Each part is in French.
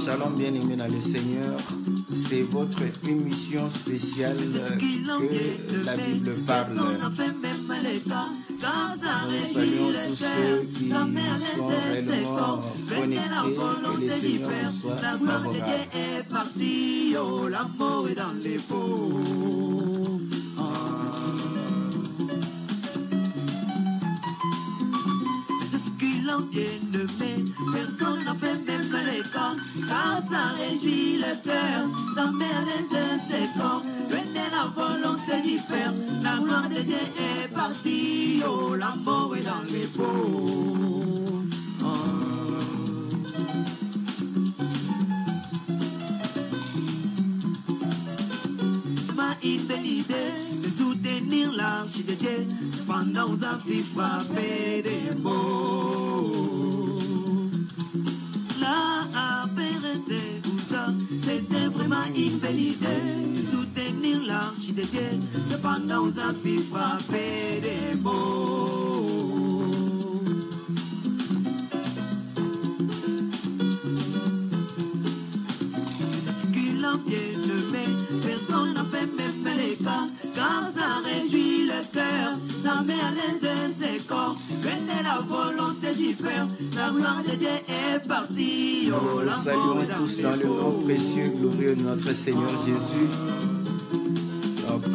Shalom bien-aimés dans le Seigneur, c'est votre émission spéciale que la Bible parle. Nous saluons tous ceux qui sont réellement connectés, que le Seigneur nous soit favorable. Personne n'a fait même les corps, car ça réjouit le cœur, ça met à l'aise ses corps. Venez la volonté d'y faire, la gloire de Dieu est partie, oh l'amour est dans les peaux. Une belle idée de soutenir l'arche de Dieu, pendant aux affaires frappées des mots. La apérité, tout ça, c'était vraiment une belle idée de soutenir l'arche de Dieu, pendant aux affaires frappées des mots. Ce qu'il en vient de mettre, personne n'a fait même les cas, car ça réjouit le cœur, ça met à l'aise ses corps. Venez la volonté d'y faire, la gloire de Dieu est partie. Oh, Nous saluons tous dans le nom précieux, glorieux de notre Seigneur Jésus. Donc,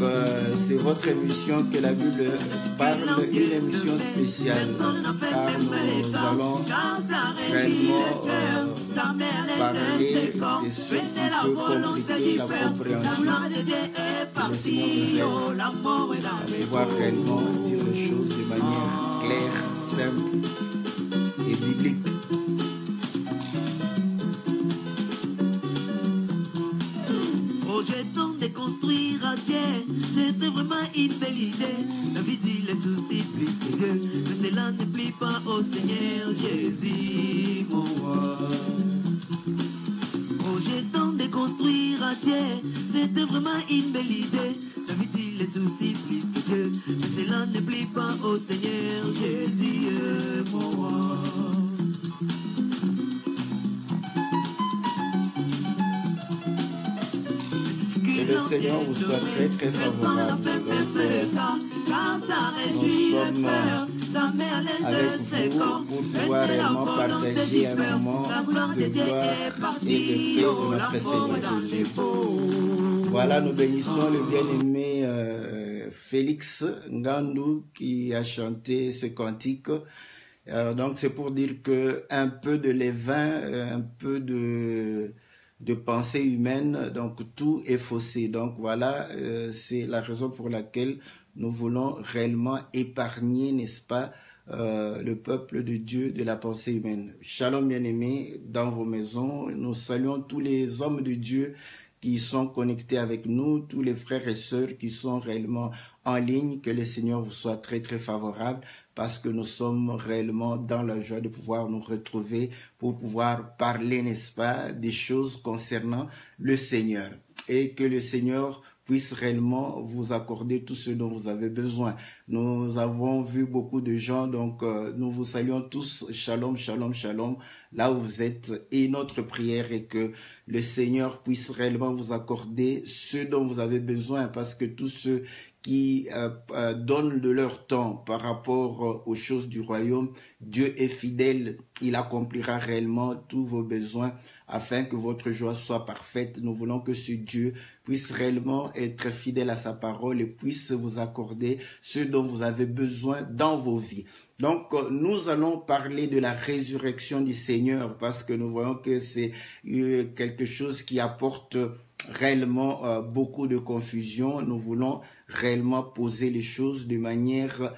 c'est votre émission que la Bible parle, une émission spéciale, car nous allons réellement parler de ce qui peut compliquer la compréhension. Que le Seigneur nous aide à pouvoir réellement dire les choses de manière claire, simple et biblique. Projetons de construire à Dieu, c'était vraiment une belle idée. La vie dit les soucis plus que Dieu, mais cela ne plie pas au Seigneur Jésus, mon roi. Projetons de construire à Dieu, c'était vraiment une belle idée. La vie dit les soucis plus que Dieu, mais cela ne plie pas au Seigneur Jésus, mon roi. Que le Seigneur vous soit très très favorable. Donc, nous sommes avec vous pour pouvoir réellement partager un moment de gloire et de paix de notre Seigneur Jésus. Voilà, nous bénissons le bien-aimé Félix Ngandou qui a chanté ce cantique. Donc c'est pour dire que un peu de levain, un peu de pensée humaine, donc tout est faussé. Donc voilà, c'est la raison pour laquelle nous voulons réellement épargner, n'est-ce pas, le peuple de Dieu de la pensée humaine. Shalom bien-aimés dans vos maisons. Nous saluons tous les hommes de Dieu qui sont connectés avec nous, tous les frères et sœurs qui sont réellement en ligne. Que le Seigneur vous soit très très favorable, parce que nous sommes réellement dans la joie de pouvoir nous retrouver pour pouvoir parler, n'est-ce pas, des choses concernant le Seigneur. Et que le Seigneur puisse réellement vous accorder tout ce dont vous avez besoin. Nous avons vu beaucoup de gens, donc nous vous saluons tous. Shalom, shalom, shalom, là où vous êtes. Et notre prière est que le Seigneur puisse réellement vous accorder ce dont vous avez besoin, parce que tous ceux qui donnent de leur temps par rapport aux choses du royaume, Dieu est fidèle, il accomplira réellement tous vos besoins afin que votre joie soit parfaite. Nous voulons que ce Dieu puisse réellement être fidèle à sa parole et puisse vous accorder ce dont vous avez besoin dans vos vies. Donc, nous allons parler de la résurrection du Seigneur, parce que nous voyons que c'est quelque chose qui apporte réellement beaucoup de confusion. Nous voulons réellement poser les choses de manière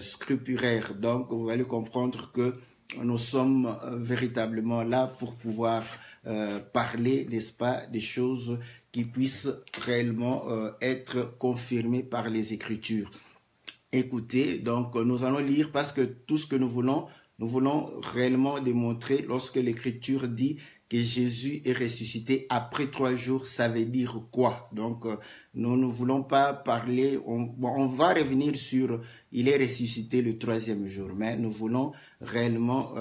scrupulaire. Donc, vous allez comprendre que nous sommes véritablement là pour pouvoir parler, n'est-ce pas, des choses qui puissent réellement être confirmées par les Écritures. Écoutez, donc nous allons lire, parce que tout ce que nous voulons réellement démontrer lorsque l'Écriture dit que Jésus est ressuscité après 3 jours, ça veut dire quoi? Donc, nous ne voulons pas parler, on va revenir sur il est ressuscité le 3e jour, mais nous voulons réellement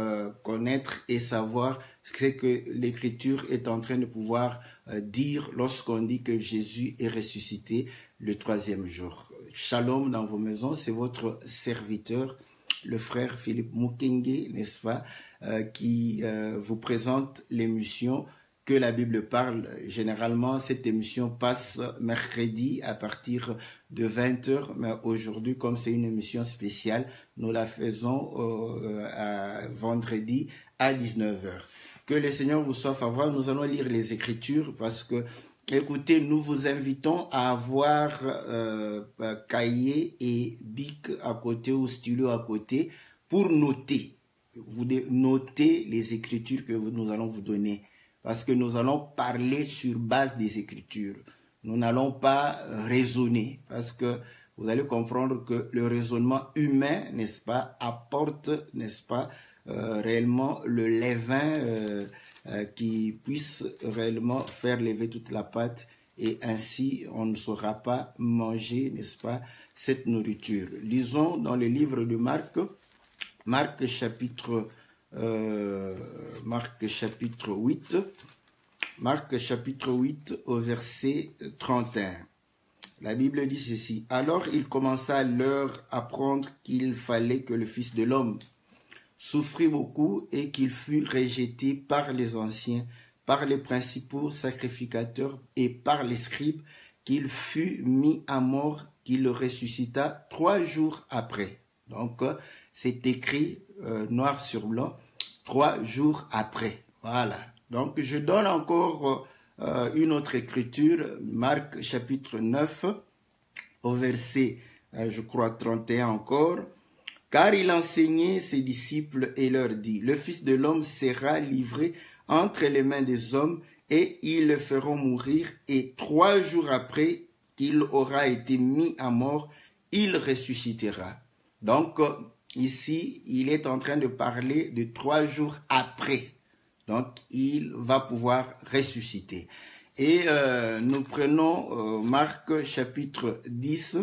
connaître et savoir ce que l'Écriture est en train de pouvoir dire lorsqu'on dit que Jésus est ressuscité le 3e jour. Shalom dans vos maisons, c'est votre serviteur, le frère Philippe Mukenge, n'est-ce pas, qui vous présente l'émission Que la Bible parle. Généralement, cette émission passe mercredi à partir de 20h, mais aujourd'hui, comme c'est une émission spéciale, nous la faisons vendredi à 19h. Que le Seigneur vous soit favorable. Nous allons lire les Écritures parce que, écoutez, nous vous invitons à avoir cahier et bic à côté ou stylo à côté pour noter. Vous notez les Écritures que nous allons vous donner parce que nous allons parler sur base des Écritures. Nous n'allons pas raisonner parce que vous allez comprendre que le raisonnement humain, n'est-ce pas, apporte, n'est-ce pas, réellement le levain qui puisse réellement faire lever toute la pâte et ainsi on ne saura pas manger, n'est-ce pas, cette nourriture. Lisons dans le livre de Marc, Marc chapitre 8, Marc chapitre 8 au verset 31. La Bible dit ceci: alors il commença à leur apprendre qu'il fallait que le Fils de l'homme souffrit beaucoup et qu'il fut rejeté par les anciens, par les principaux sacrificateurs et par les scribes, qu'il fut mis à mort, qu'il le ressuscita 3 jours après. Donc, c'est écrit noir sur blanc, 3 jours après. Voilà. Donc, je donne encore une autre écriture, Marc chapitre 9, au verset, je crois, 31 encore. Car il enseignait ses disciples et leur dit: le Fils de l'homme sera livré entre les mains des hommes et ils le feront mourir, et 3 jours après qu'il aura été mis à mort, il ressuscitera. Donc, ici, il est en train de parler de 3 jours après. Donc, il va pouvoir ressusciter. Et nous prenons Marc chapitre 10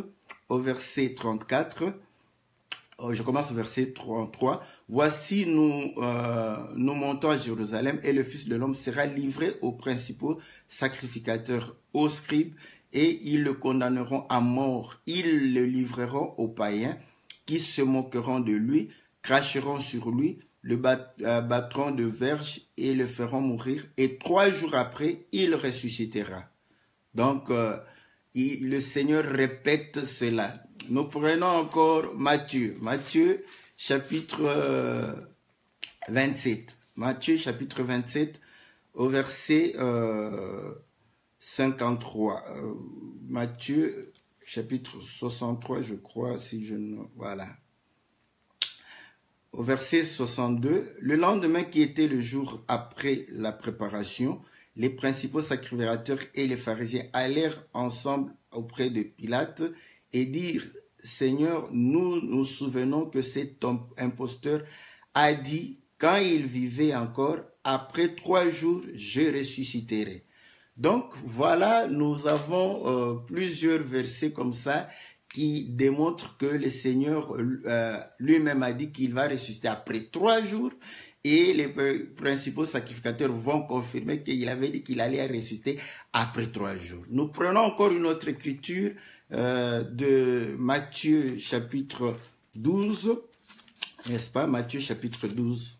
au verset 34. Je commence au verset 33. Voici, nous montons à Jérusalem et le Fils de l'homme sera livré aux principaux sacrificateurs, aux scribes, et ils le condamneront à mort. Ils le livreront aux païens qui se moqueront de lui, cracheront sur lui, le battront de verges et le feront mourir. Et 3 jours après, il ressuscitera. Donc, le Seigneur répète cela. Nous prenons encore Matthieu. Matthieu chapitre 27. Matthieu chapitre 27 au verset 53. Matthieu chapitre 63, je crois, si je ne... Voilà. Au verset 62, le lendemain qui était le jour après la préparation, les principaux sacrificateurs et les pharisiens allèrent ensemble auprès de Pilate et dirent: Seigneur, nous nous souvenons que cet imposteur a dit, quand il vivait encore, après 3 jours, je ressusciterai. Donc voilà, nous avons plusieurs versets comme ça qui démontrent que le Seigneur lui-même a dit qu'il va ressusciter après 3 jours, et les principaux sacrificateurs vont confirmer qu'il avait dit qu'il allait ressusciter après 3 jours. Nous prenons encore une autre écriture de Matthieu chapitre 12, n'est-ce pas? Matthieu chapitre 12.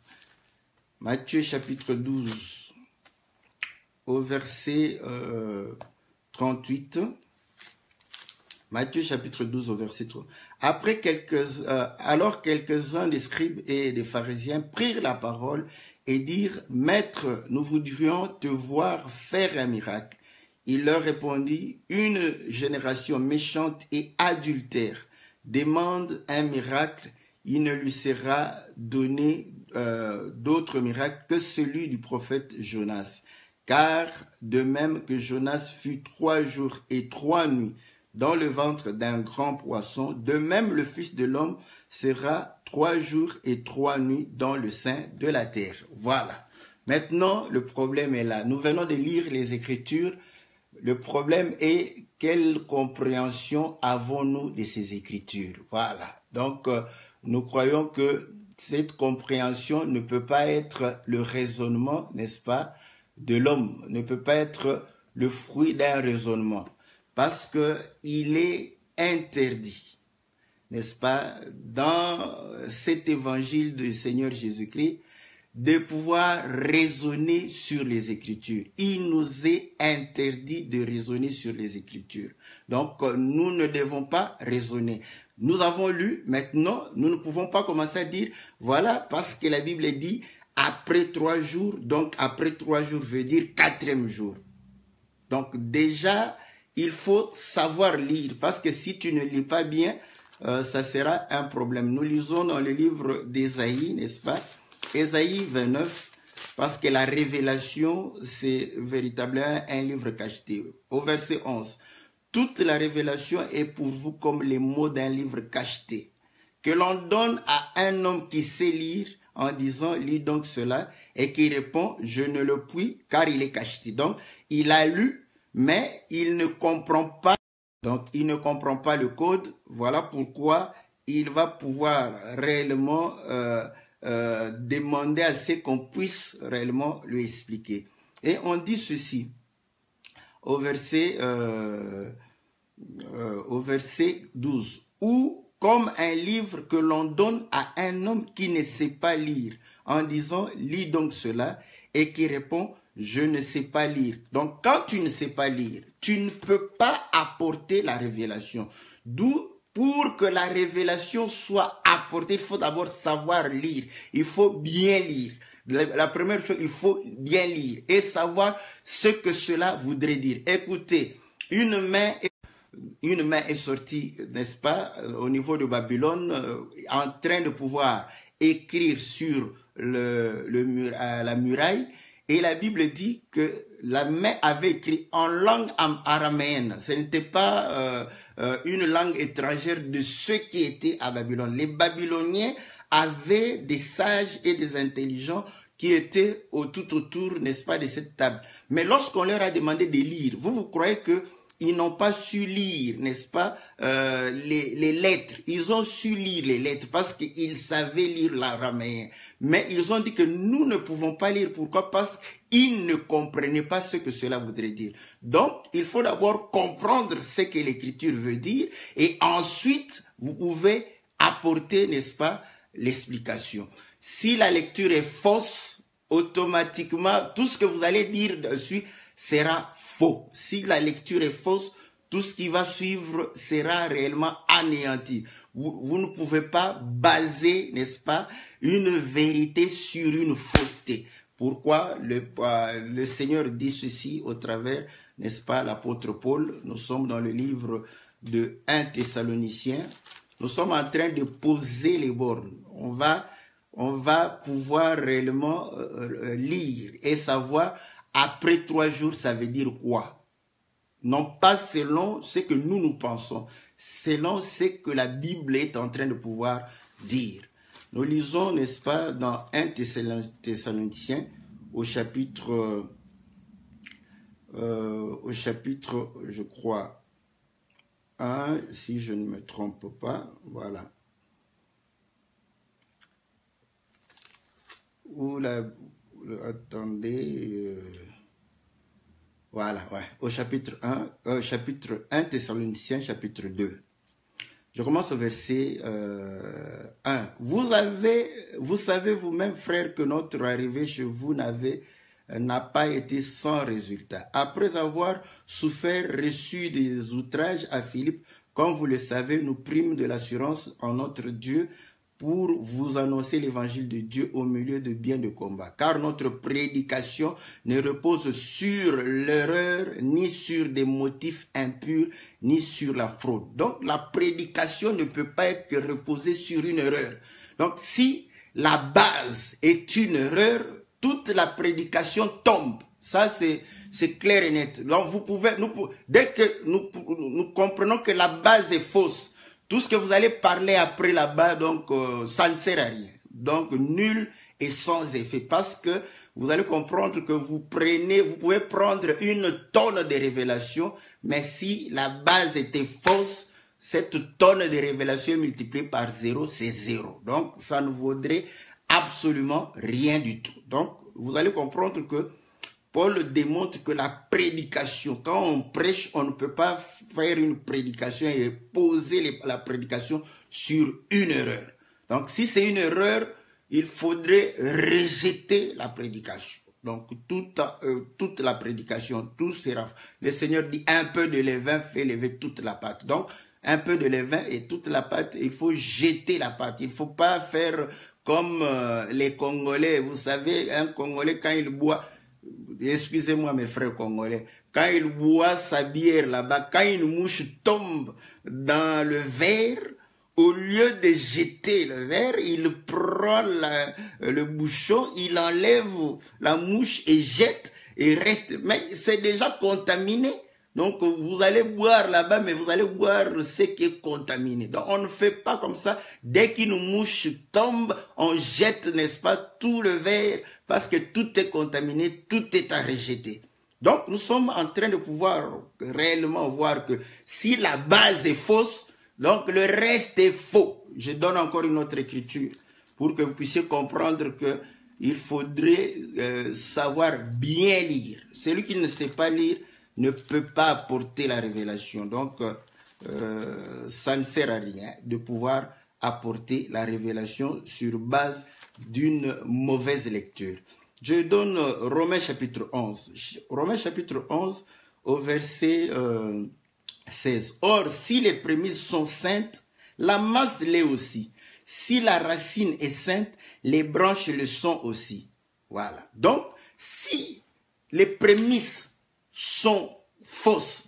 Matthieu chapitre 12, au verset 38. Matthieu chapitre 12 au verset 3. Alors quelques-uns des scribes et des pharisiens prirent la parole et dirent: Maître, nous voudrions te voir faire un miracle. Il leur répondit: une génération méchante et adultère demande un miracle. Il ne lui sera donné d'autre miracle que celui du prophète Jonas. Car de même que Jonas fut 3 jours et 3 nuits dans le ventre d'un grand poisson, de même le Fils de l'homme sera 3 jours et 3 nuits dans le sein de la terre. Voilà. Maintenant, le problème est là. Nous venons de lire les Écritures. Le problème est quelle compréhension avons-nous de ces Écritures. Voilà. Donc, nous croyons que cette compréhension ne peut pas être le raisonnement, n'est-ce pas, de l'homme, ne peut pas être le fruit d'un raisonnement, parce qu'il est interdit, n'est-ce pas, dans cet évangile du Seigneur Jésus-Christ, de pouvoir raisonner sur les Écritures. Il nous est interdit de raisonner sur les Écritures. Donc, nous ne devons pas raisonner. Nous avons lu, maintenant, nous ne pouvons pas commencer à dire, voilà, parce que la Bible dit, après 3 jours, donc après 3 jours veut dire 4e jour. Donc, déjà, il faut savoir lire, parce que si tu ne lis pas bien, ça sera un problème. Nous lisons dans le livre d'Ésaïe, n'est-ce pas? Ésaïe 29, parce que la révélation, c'est véritablement un livre cacheté. Au verset 11, toute la révélation est pour vous comme les mots d'un livre cacheté, que l'on donne à un homme qui sait lire en disant, lis donc cela, et qui répond, je ne le puis, car il est cacheté. Donc, il a lu, mais il ne comprend pas. Donc, il ne comprend pas le code. Voilà pourquoi il va pouvoir réellement demander à ce qu'on puisse réellement lui expliquer. Et on dit ceci au verset 12, ou comme un livre que l'on donne à un homme qui ne sait pas lire, en disant, lis donc cela, et qui répond, je ne sais pas lire. Donc, quand tu ne sais pas lire, tu ne peux pas apporter la révélation. D'où, pour que la révélation soit apportée, il faut d'abord savoir lire. Il faut bien lire. La première chose, il faut bien lire et savoir ce que cela voudrait dire. Écoutez, une main est sortie, n'est-ce pas, au niveau de Babylone, en train de pouvoir écrire sur la muraille. Et la Bible dit que la main avait écrit en langue araméenne. Ce n'était pas une langue étrangère de ceux qui étaient à Babylone. Les Babyloniens avaient des sages et des intelligents qui étaient tout autour, n'est-ce pas, de cette table. Mais lorsqu'on leur a demandé de lire, vous croyez que ils n'ont pas su lire, n'est-ce pas, les lettres. Ils ont su lire les lettres parce qu'ils savaient lire l'araméen. Mais ils ont dit que nous ne pouvons pas lire. Pourquoi? Parce qu'ils ne comprenaient pas ce que cela voudrait dire. Donc, il faut d'abord comprendre ce que l'écriture veut dire et ensuite, vous pouvez apporter, n'est-ce pas, l'explication. Si la lecture est fausse, automatiquement, tout ce que vous allez dire dessus sera faux. Si la lecture est fausse, tout ce qui va suivre sera réellement anéanti. Vous ne pouvez pas baser, n'est-ce pas, une vérité sur une fausseté. Pourquoi le Seigneur dit ceci au travers, n'est-ce pas, l'apôtre Paul? Nous sommes dans le livre de 1 Thessaloniciens. Nous sommes en train de poser les bornes. On va pouvoir réellement lire et savoir après 3 jours, ça veut dire quoi? Non pas selon ce que nous pensons, selon ce que la Bible est en train de pouvoir dire. Nous lisons, n'est-ce pas, dans 1 Thessaloniciens, au chapitre, je crois, 1, si je ne me trompe pas, voilà. Attendez, voilà, ouais, au chapitre 1 Thessaloniciens, chapitre 2. Je commence au verset 1. Vous savez vous-même, frères, que notre arrivée chez vous n'a pas été sans résultat. Après avoir souffert, reçu des outrages à Philippe, comme vous le savez, nous prîmes de l'assurance en notre Dieu pour vous annoncer l'évangile de Dieu au milieu de bien de combat. Car notre prédication ne repose sur l'erreur, ni sur des motifs impurs, ni sur la fraude. Donc la prédication ne peut pas être reposée sur une erreur. Donc si la base est une erreur, toute la prédication tombe. Ça c'est clair et net. Donc dès que nous comprenons que la base est fausse, tout ce que vous allez parler après là-bas, donc ça ne sert à rien. Donc nul et sans effet. Parce que vous allez comprendre que vous pouvez prendre une tonne de révélations, mais si la base était fausse, cette tonne de révélations multipliée par 0, c'est 0. Donc, ça ne vaudrait absolument rien du tout. Donc, vous allez comprendre que Paul démontre que la prédication, quand on prêche, on ne peut pas faire une prédication et poser la prédication sur une erreur. Donc, si c'est une erreur, il faudrait rejeter la prédication. Donc, toute la prédication, tout sera... Le Seigneur dit, un peu de levain fait lever toute la pâte. Donc, un peu de levain et toute la pâte, il faut jeter la pâte. Il ne faut pas faire comme les Congolais. Vous savez, un Congolais, quand il boit... Excusez-moi mes frères congolais, quand il boit sa bière là-bas, quand une mouche tombe dans le verre, au lieu de jeter le verre, il prend le bouchon, il enlève la mouche et jette et reste. Mais c'est déjà contaminé. Donc vous allez boire là-bas, mais vous allez boire ce qui est contaminé. Donc on ne fait pas comme ça. Dès qu'une mouche tombe, on jette, n'est-ce pas, tout le verre, parce que tout est contaminé, tout est à rejeter. Donc nous sommes en train de pouvoir réellement voir que si la base est fausse, donc le reste est faux. Je donne encore une autre écriture pour que vous puissiez comprendre que il faudrait savoir bien lire. Celui qui ne sait pas lire ne peut pas apporter la révélation. Donc, ça ne sert à rien de pouvoir apporter la révélation sur base d'une mauvaise lecture. Je donne Romains chapitre 11. Romains chapitre 11 au verset 16. Or, si les prémices sont saintes, la masse l'est aussi. Si la racine est sainte, les branches le sont aussi. Voilà. Donc, si les prémices sont fausses,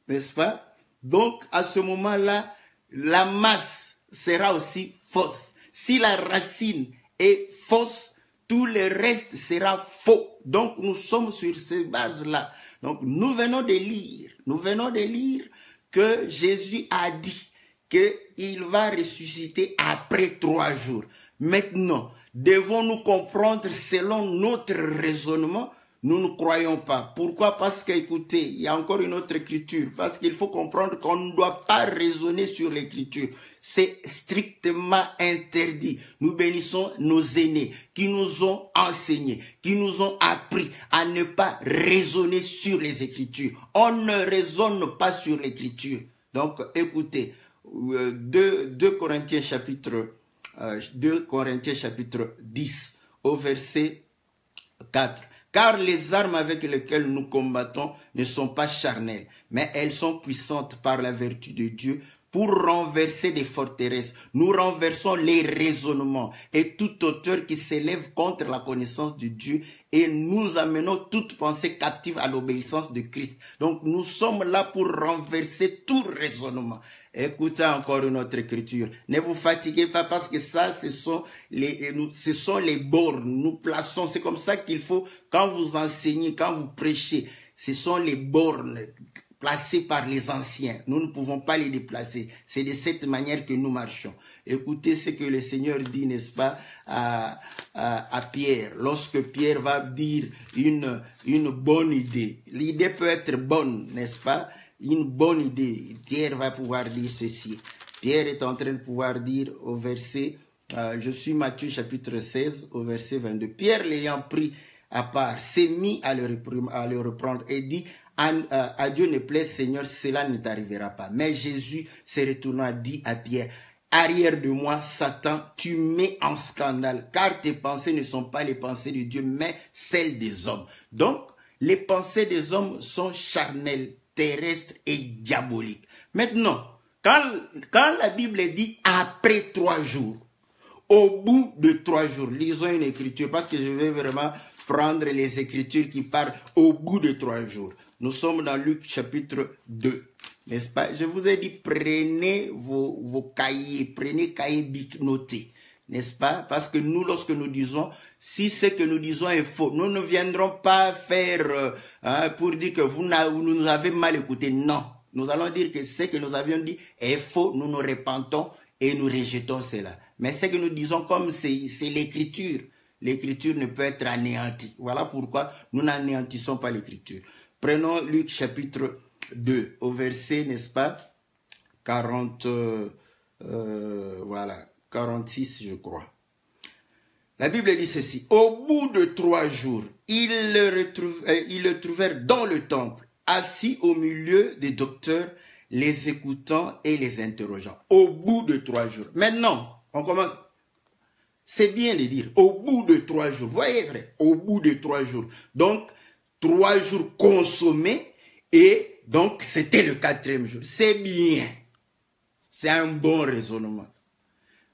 n'est-ce pas? Donc, à ce moment-là, la masse sera aussi fausse. Si la racine est fausse, tout le reste sera faux. Donc, nous sommes sur ces bases-là. Donc, nous venons de lire que Jésus a dit qu'il va ressusciter après 3 jours. Maintenant, devons-nous comprendre selon notre raisonnement? Nous ne croyons pas. Pourquoi? Parce qu'écoutez, il y a encore une autre écriture. Parce qu'il faut comprendre qu'on ne doit pas raisonner sur l'écriture. C'est strictement interdit. Nous bénissons nos aînés qui nous ont enseigné, qui nous ont appris à ne pas raisonner sur les écritures. On ne raisonne pas sur l'écriture. Donc, écoutez, 2 Corinthiens chapitre 10 au verset 4. Car les armes avec lesquelles nous combattons ne sont pas charnelles, mais elles sont puissantes par la vertu de Dieu pour renverser des forteresses. Nous renversons les raisonnements et toute hauteur qui s'élève contre la connaissance de Dieu et nous amenons toute pensée captive à l'obéissance de Christ. Donc nous sommes là pour renverser tout raisonnement. Écoutez encore une autre écriture. Ne vous fatiguez pas parce que ça, ce sont les bornes. Nous plaçons, c'est comme ça qu'il faut, quand vous enseignez, quand vous prêchez, ce sont les bornes placées par les anciens. Nous ne pouvons pas les déplacer. C'est de cette manière que nous marchons. Écoutez ce que le Seigneur dit, n'est-ce pas, à Pierre. Lorsque Pierre va dire une bonne idée. L'idée peut être bonne, n'est-ce pas? Une bonne idée. Pierre va pouvoir dire ceci. Pierre est en train de pouvoir dire au verset, je suis Matthieu chapitre 16 au verset 22. Pierre l'ayant pris à part, s'est mis à le reprendre et dit, à Dieu ne plaise Seigneur, cela ne t'arrivera pas. Mais Jésus se retournant dit à Pierre, arrière de moi Satan, tu mets en scandale, car tes pensées ne sont pas les pensées de Dieu, mais celles des hommes. Donc, les pensées des hommes sont charnelles, terrestre et diabolique. Maintenant, quand la Bible dit après 3 jours, au bout de 3 jours, lisons une écriture parce que je vais vraiment prendre les écritures qui parlent au bout de 3 jours. Nous sommes dans Luc chapitre 2, n'est-ce pas? Je vous ai dit, prenez vos cahiers, prenez cahiers bic notés, n'est-ce pas? Parce que nous, lorsque nous disons, si ce que nous disons est faux, nous ne viendrons pas faire pour dire que vous nous avez mal écouté. Non, nous allons dire que ce que nous avions dit est faux, nous nous repentons et nous rejetons cela. Mais ce que nous disons, comme c'est l'écriture, l'écriture ne peut être anéantie. Voilà pourquoi nous n'anéantissons pas l'écriture. Prenons Luc chapitre 2, au verset, n'est-ce pas, 46, je crois. La Bible dit ceci. Au bout de 3 jours, ils le trouvèrent dans le temple, assis au milieu des docteurs, les écoutant et les interrogeant. Au bout de 3 jours. Maintenant, on commence. C'est bien de dire au bout de 3 jours. Voyez, frère, au bout de 3 jours. Donc, 3 jours consommés et donc c'était le 4e jour. C'est bien. C'est un bon raisonnement.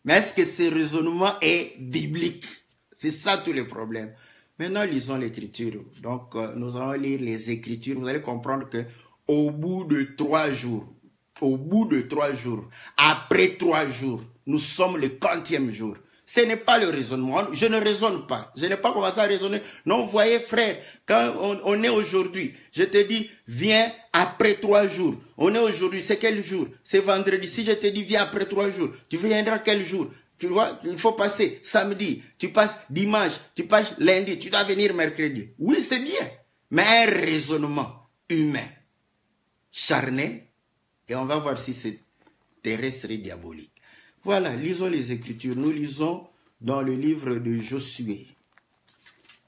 Mais est-ce que ce raisonnement est biblique? C'est ça tous les problèmes. Maintenant, lisons l'écriture. Donc, nous allons lire les écritures. Vous allez comprendre que au bout de 3 jours, après 3 jours, nous sommes le 40e jour. Ce n'est pas le raisonnement. Je ne raisonne pas. Je n'ai pas commencé à raisonner. Non, vous voyez, frère, quand on est aujourd'hui, je te dis, viens après 3 jours. On est aujourd'hui, c'est quel jour? C'est vendredi. Si je te dis, viens après 3 jours, tu viendras quel jour? Tu vois, il faut passer samedi, tu passes dimanche, tu passes lundi, tu dois venir mercredi. Oui, c'est bien. Mais un raisonnement humain, charnel, et on va voir si c'est terrestre et diabolique. Voilà, lisons les Écritures. Nous lisons dans le livre de Josué.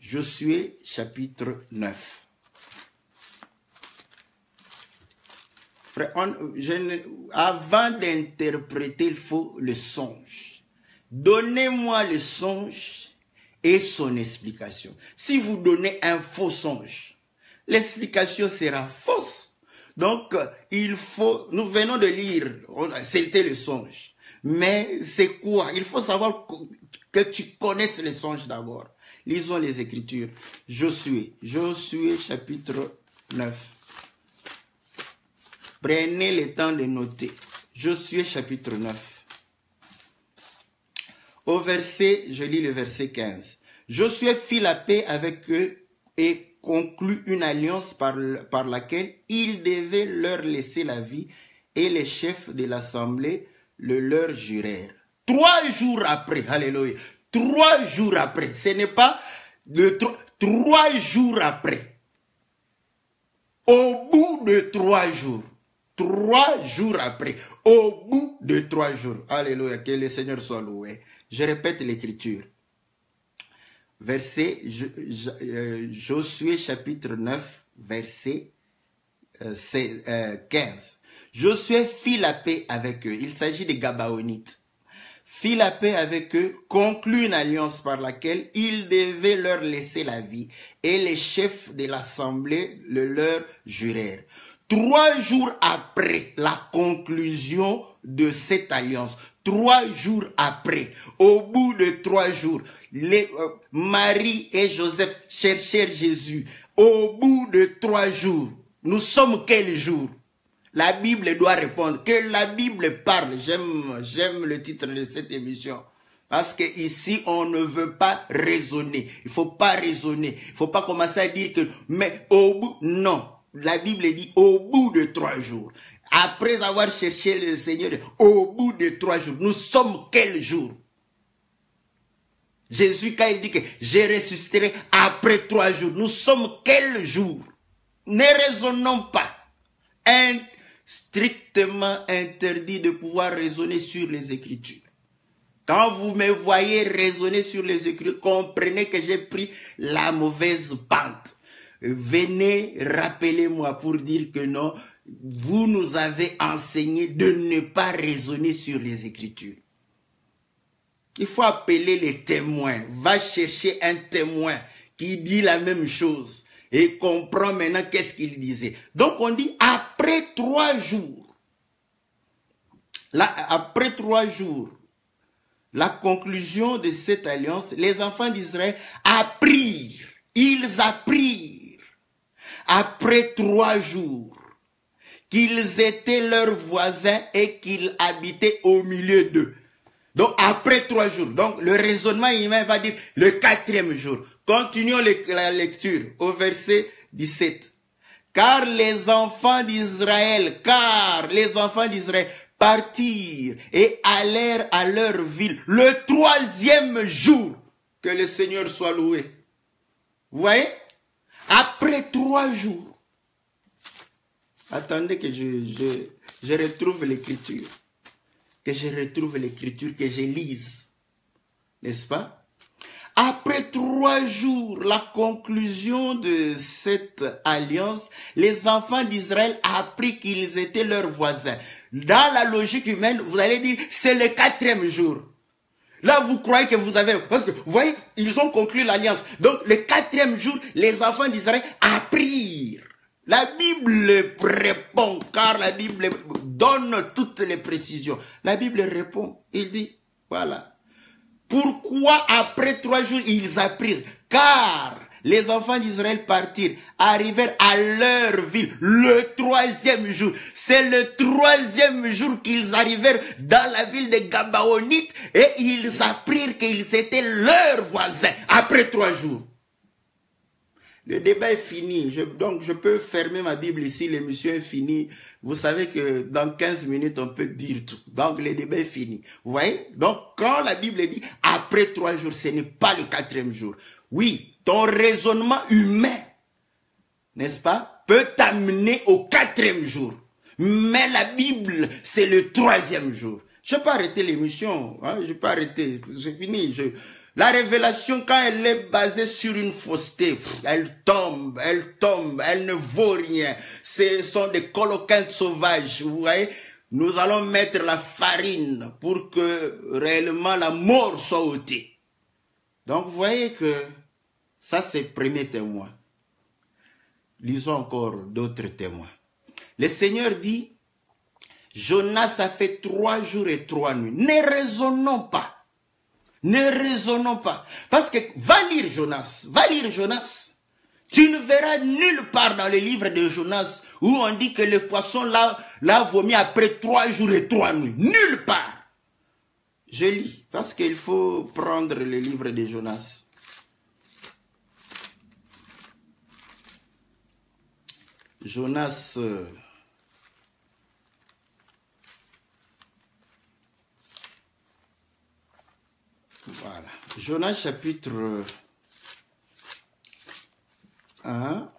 Josué, chapitre 9. Frère, avant d'interpréter, il faut le songe. Donnez-moi le songe et son explication. Si vous donnez un faux songe, l'explication sera fausse. Donc, il faut, nous venons de lire, c'était le songe. Mais c'est quoi? Il faut savoir que tu connaisses les songes d'abord. Lisons les Écritures. Josué chapitre 9. Prenez le temps de noter. Josué chapitre 9. Au verset, je lis le verset 15. Josué fit la paix avec eux et conclut une alliance par laquelle il devait leur laisser la vie, et les chefs de l'assemblée le leur jurèrent. 3 jours après, alléluia, 3 jours après, ce n'est pas de 3 jours après, au bout de 3 jours, 3 jours après, au bout de 3 jours, alléluia, que le Seigneur soit loué. Je répète l'écriture. Verset, Josué chapitre 9, verset 15. Josué fit la paix avec eux. Il s'agit des Gabaonites. Fit la paix avec eux, conclut une alliance par laquelle il devait leur laisser la vie, et les chefs de l'assemblée le leur jurèrent. 3 jours après la conclusion de cette alliance, 3 jours après, au bout de 3 jours, Marie et Joseph cherchèrent Jésus. Au bout de 3 jours, nous sommes quel jour? La Bible doit répondre. Que la Bible parle. J'aime le titre de cette émission. Parce que ici, on ne veut pas raisonner. Il ne faut pas raisonner. Il ne faut pas commencer à dire que, mais au bout, non. La Bible dit au bout de 3 jours. Après avoir cherché le Seigneur, au bout de 3 jours, nous sommes quel jour? Jésus, quand il dit que je ressusciterai après 3 jours, nous sommes quel jour? Ne raisonnons pas. Strictement interdit de pouvoir raisonner sur les Écritures. Quand vous me voyez raisonner sur les Écritures, comprenez que j'ai pris la mauvaise pente. Venez, rappelez-moi pour dire que non, vous nous avez enseigné de ne pas raisonner sur les Écritures. Il faut appeler les témoins. Va chercher un témoin qui dit la même chose. Et comprend maintenant qu'est-ce qu'il disait. Donc on dit après 3 jours. Là, après 3 jours, la conclusion de cette alliance, les enfants d'Israël apprirent. Ils apprirent après 3 jours qu'ils étaient leurs voisins et qu'ils habitaient au milieu d'eux. Donc après 3 jours, donc le raisonnement humain va dire le 4e jour. Continuons la lecture au verset 17. Car les enfants d'Israël partirent et allèrent à leur ville le 3e jour. Que le Seigneur soit loué. Vous voyez? Après 3 jours. Attendez que je retrouve l'écriture. Que je retrouve l'écriture, que je lise. N'est-ce pas? Après 3 jours, la conclusion de cette alliance, les enfants d'Israël ont appris qu'ils étaient leurs voisins. Dans la logique humaine, vous allez dire, c'est le 4e jour. Là, vous croyez que vous avez... Parce que, vous voyez, ils ont conclu l'alliance. Donc, le 4e jour, les enfants d'Israël apprirent. La Bible répond, car la Bible donne toutes les précisions. La Bible répond, il dit, voilà. Pourquoi après 3 jours, ils apprirent? Car les enfants d'Israël partirent, arrivèrent à leur ville le 3e jour. C'est le 3e jour qu'ils arrivèrent dans la ville de Gabaonites et ils apprirent qu'ils étaient leurs voisins après 3 jours. Le débat est fini. Donc, je peux fermer ma Bible ici. L'émission est finie. Vous savez que dans 15 minutes, on peut dire tout. Donc, le débat est fini. Vous voyez? Donc, quand la Bible dit après 3 jours, ce n'est pas le 4e jour. Oui, ton raisonnement humain, n'est-ce pas, peut t'amener au 4e jour. Mais la Bible, c'est le 3e jour. Je ne vais pas arrêter l'émission. Hein? Je ne vais pas arrêter. C'est fini. La révélation, quand elle est basée sur une fausseté, elle tombe, elle ne vaut rien. Ce sont des coloquintes sauvages, vous voyez. Nous allons mettre la farine pour que réellement la mort soit ôtée. Donc, vous voyez que ça, c'est le premier témoin. Lisons encore d'autres témoins. Le Seigneur dit, Jonas a fait 3 jours et 3 nuits. Ne raisonnons pas. Ne raisonnons pas. Parce que, va lire Jonas. Tu ne verras nulle part dans le livre de Jonas où on dit que le poisson l'a vomi après 3 jours et 3 nuits. Nulle part. Je lis, parce qu'il faut prendre le livre de Jonas. Jonas... Voilà. Jonas chapitre 1.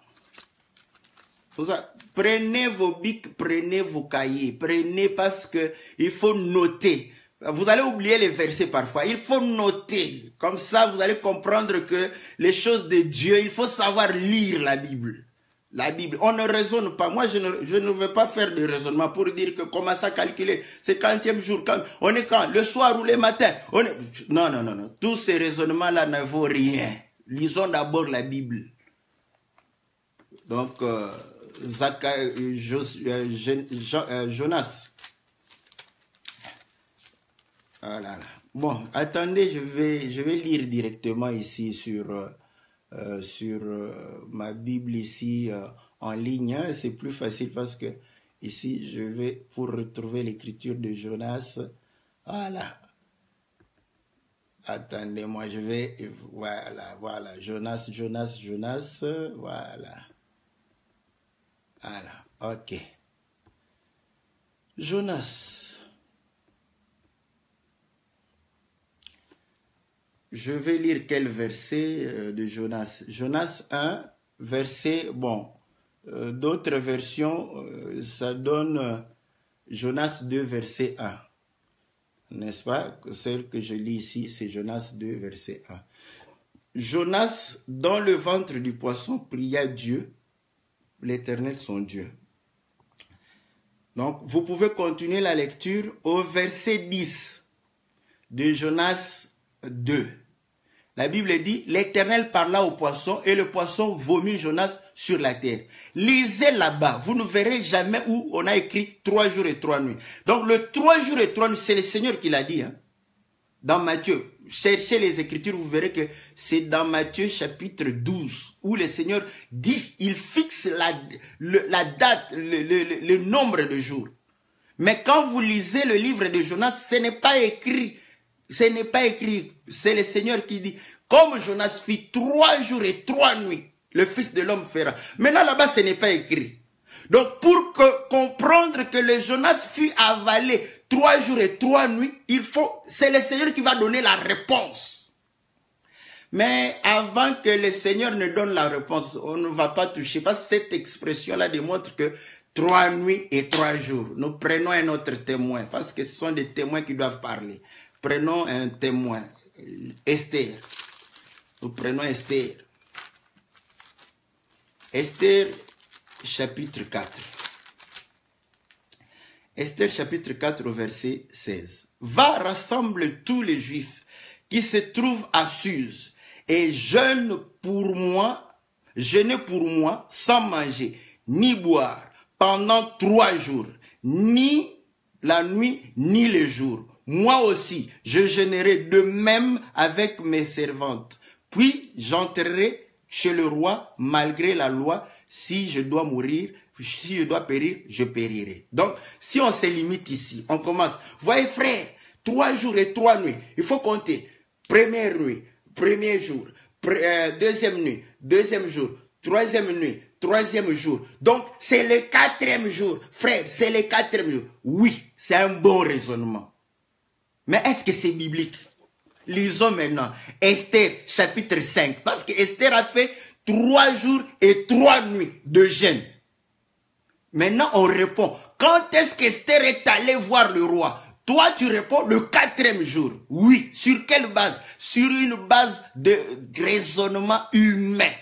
Prenez vos bics, prenez vos cahiers. Prenez parce que il faut noter. Vous allez oublier les versets parfois. Il faut noter. Comme ça, vous allez comprendre que les choses de Dieu, il faut savoir lire la Bible. La Bible, on ne raisonne pas. Moi, je ne veux pas faire de raisonnement pour dire que comment ça calculer. C'est 40e jour. On est quand? Le soir ou le matin? Non. Tous ces raisonnements-là ne vaut rien. Lisons d'abord la Bible. Donc, Jonas. Voilà. Bon, attendez, je vais lire directement ici sur ma Bible ici en ligne. C'est plus facile parce que ici, je vais pour retrouver l'écriture de Jonas. Voilà. Attendez-moi, je vais... Voilà. Jonas. Voilà. Ok. Jonas. Je vais lire quel verset de Jonas. Jonas 1, verset, d'autres versions, ça donne Jonas 2, verset 1. N'est-ce pas? Celle que je lis ici, c'est Jonas 2, verset 1. Jonas, dans le ventre du poisson, pria Dieu, l'Éternel son Dieu. Donc, vous pouvez continuer la lecture au verset 10 de Jonas 2. La Bible dit, l'Éternel parla au poisson et le poisson vomit Jonas sur la terre. Lisez là-bas, vous ne verrez jamais où on a écrit 3 jours et 3 nuits. Donc le 3 jours et 3 nuits, c'est le Seigneur qui l'a dit. Hein. Dans Matthieu, cherchez les Écritures, vous verrez que c'est dans Matthieu chapitre 12 où le Seigneur dit, il fixe la date, le nombre de jours. Mais quand vous lisez le livre de Jonas, ce n'est pas écrit. Ce n'est pas écrit, c'est le Seigneur qui dit, comme Jonas fit 3 jours et 3 nuits, le Fils de l'homme fera. Maintenant là-bas, ce n'est pas écrit. Donc pour comprendre que le Jonas fut avalé 3 jours et 3 nuits, c'est le Seigneur qui va donner la réponse. Mais avant que le Seigneur ne donne la réponse, on ne va pas toucher. Parce que cette expression-là démontre que 3 nuits et 3 jours. Nous prenons un autre témoin, parce que ce sont des témoins qui doivent parler. Prenons un témoin, Esther. Nous prenons Esther. Esther, chapitre 4. Esther, chapitre 4, verset 16. Va, rassemble tous les Juifs qui se trouvent à Suse et jeûne pour moi, sans manger, ni boire, pendant 3 jours, ni la nuit, ni le jour. Moi aussi, je jeûnerai de même avec mes servantes. Puis j'entrerai chez le roi, malgré la loi. Si je dois mourir, si je dois périr, je périrai. Donc, si on se limite ici, on commence. Voyez frère, 3 jours et 3 nuits, il faut compter. Première nuit, premier jour, deuxième nuit, deuxième jour, troisième nuit, troisième jour. Donc, c'est le 4e jour. Frère, c'est le 4e jour. Oui, c'est un bon raisonnement. Mais est-ce que c'est biblique? Lisons maintenant Esther, chapitre 5. Parce que Esther a fait 3 jours et 3 nuits de jeûne. Maintenant, on répond. Quand est-ce qu'Esther est allée voir le roi? Toi, tu réponds le 4e jour. Oui. Sur quelle base? Sur une base de raisonnement humain.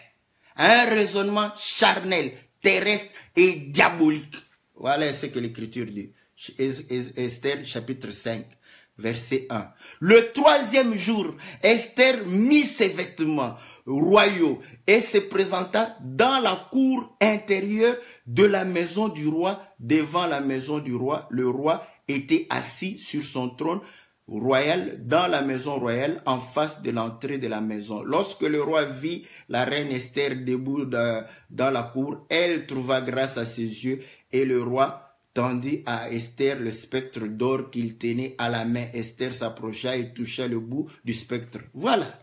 Un raisonnement charnel, terrestre et diabolique. Voilà ce que l'Écriture dit. Esther, chapitre 5, verset 1. Le 3e jour, Esther mit ses vêtements royaux et se présenta dans la cour intérieure de la maison du roi. Devant la maison du roi, le roi était assis sur son trône royal dans la maison royale en face de l'entrée de la maison. Lorsque le roi vit la reine Esther debout dans la cour, elle trouva grâce à ses yeux et le roi tendit à Esther le spectre d'or qu'il tenait à la main. Esther s'approcha et toucha le bout du spectre. Voilà.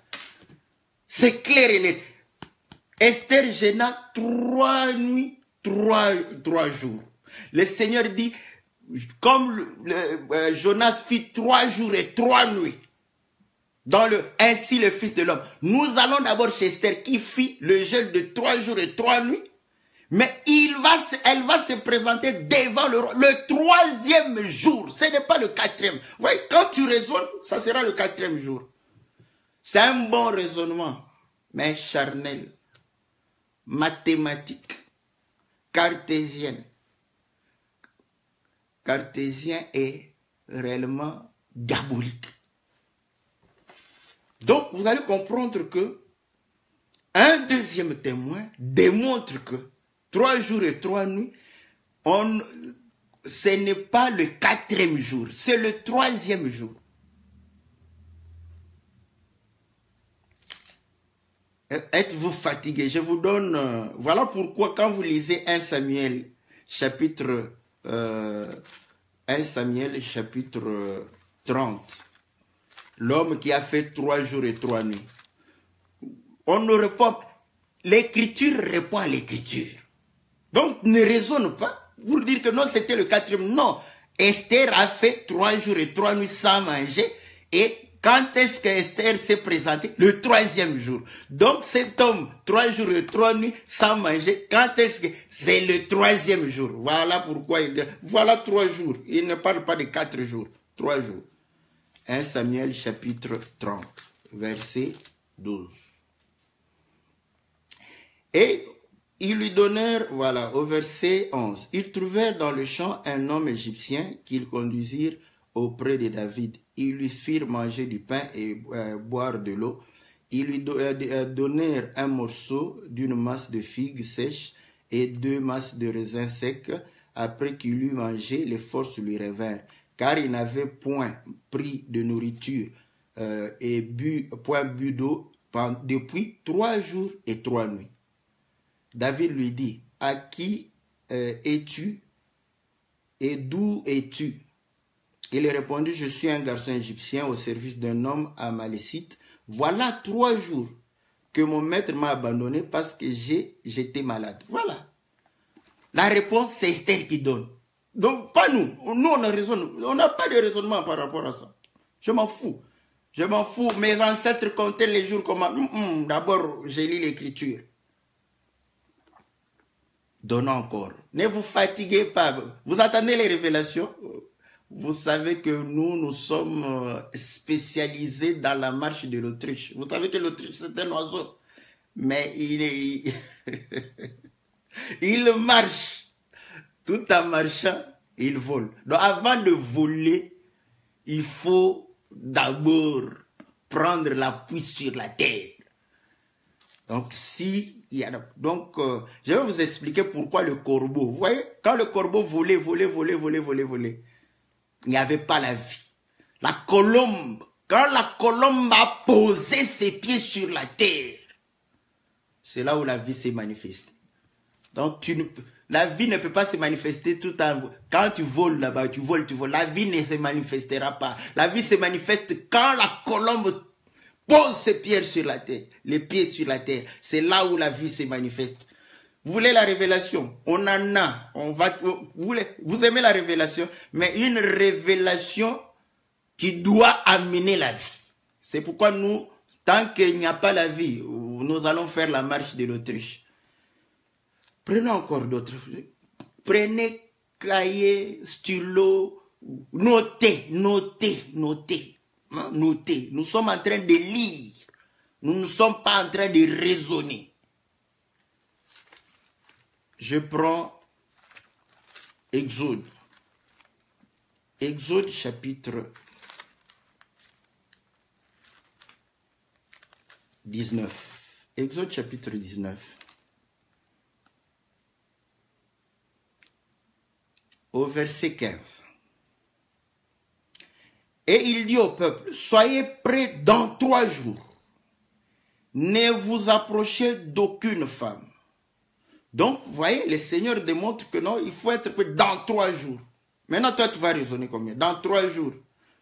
C'est clair et net. Esther jeûna 3 nuits, 3 jours. Le Seigneur dit, comme Jonas fit 3 jours et 3 nuits, dans ainsi le Fils de l'homme. Nous allons d'abord chez Esther qui fit le jeûne de 3 jours et 3 nuits. Mais elle va se présenter devant le roi le 3e jour. Ce n'est pas le 4e. Vous voyez, quand tu raisonnes, ça sera le 4e jour. C'est un bon raisonnement, mais charnel, mathématique, cartésien. Cartésien est réellement diabolique. Donc, vous allez comprendre que un deuxième témoin démontre que 3 jours et 3 nuits, ce n'est pas le 4e jour, c'est le 3e jour. Êtes-vous fatigué? Je vous donne... voilà pourquoi quand vous lisez 1 Samuel chapitre 30, l'homme qui a fait 3 jours et 3 nuits, on ne répond... L'écriture répond à l'écriture. Donc, ne raisonne pas pour dire que non, c'était le 4e. Non, Esther a fait 3 jours et 3 nuits sans manger. Et quand est-ce que Esther s'est présentée? Le 3e jour. Donc, cet homme, 3 jours et 3 nuits sans manger, quand est-ce que c'est le 3e jour? Voilà pourquoi il dit, voilà 3 jours. Il ne parle pas de 4 jours. 3 jours. 1 Samuel chapitre 30, verset 12. Et ils lui donnèrent, voilà, au verset 11, ils trouvèrent dans le champ un homme égyptien qu'ils conduisirent auprès de David. Ils lui firent manger du pain et boire de l'eau. Ils lui donnèrent un morceau d'une masse de figues sèches et 2 masses de raisins secs. Après qu'il eut mangé, les forces lui revinrent, car il n'avait point pris de nourriture et point bu d'eau depuis 3 jours et 3 nuits. David lui dit, à qui es-tu et d'où es-tu? Il répondit, je suis un garçon égyptien au service d'un homme amalécite. Voilà 3 jours que mon maître m'a abandonné parce que j'étais malade. Voilà. La réponse, c'est Esther qui donne. Donc, pas nous. Nous, on raisonne. On n'a pas de raisonnement par rapport à ça. Je m'en fous. Je m'en fous. Mes ancêtres comptaient les jours comment. D'abord, j'ai lu l'écriture. Donnons encore. Ne vous fatiguez pas. Vous attendez les révélations. Vous savez que nous sommes spécialisés dans la marche de l'Autriche. Vous savez que l'Autriche, c'est un oiseau. Mais il marche. Tout en marchant, il vole. Donc avant de voler, il faut d'abord prendre l'appui sur la terre. Donc, je vais vous expliquer pourquoi le corbeau. Vous voyez, quand le corbeau volait, il n'y avait pas la vie. La colombe, quand la colombe a posé ses pieds sur la terre, c'est là où la vie s'est manifestée. Donc, la vie ne peut pas se manifester tout en... Quand tu voles là-bas, tu voles. La vie ne se manifestera pas. La vie se manifeste quand la colombe pose ses pieds sur la terre. Les pieds sur la terre. C'est là où la vie se manifeste. Vous voulez la révélation? On en a. Vous aimez la révélation? Mais une révélation qui doit amener la vie. C'est pourquoi nous, tant qu'il n'y a pas la vie, nous allons faire la marche de l'Autriche. Prenez encore d'autres. Prenez cahier, stylo, notez. Nous sommes en train de lire. Nous ne sommes pas en train de raisonner. Je prends Exode. Exode chapitre 19. Exode chapitre 19. Au verset 15. Et il dit au peuple, soyez prêts dans 3 jours. Ne vous approchez d'aucune femme. Donc, vous voyez, le Seigneur démontre que non, il faut être prêt dans 3 jours. Maintenant, toi, tu vas raisonner combien? Dans 3 jours.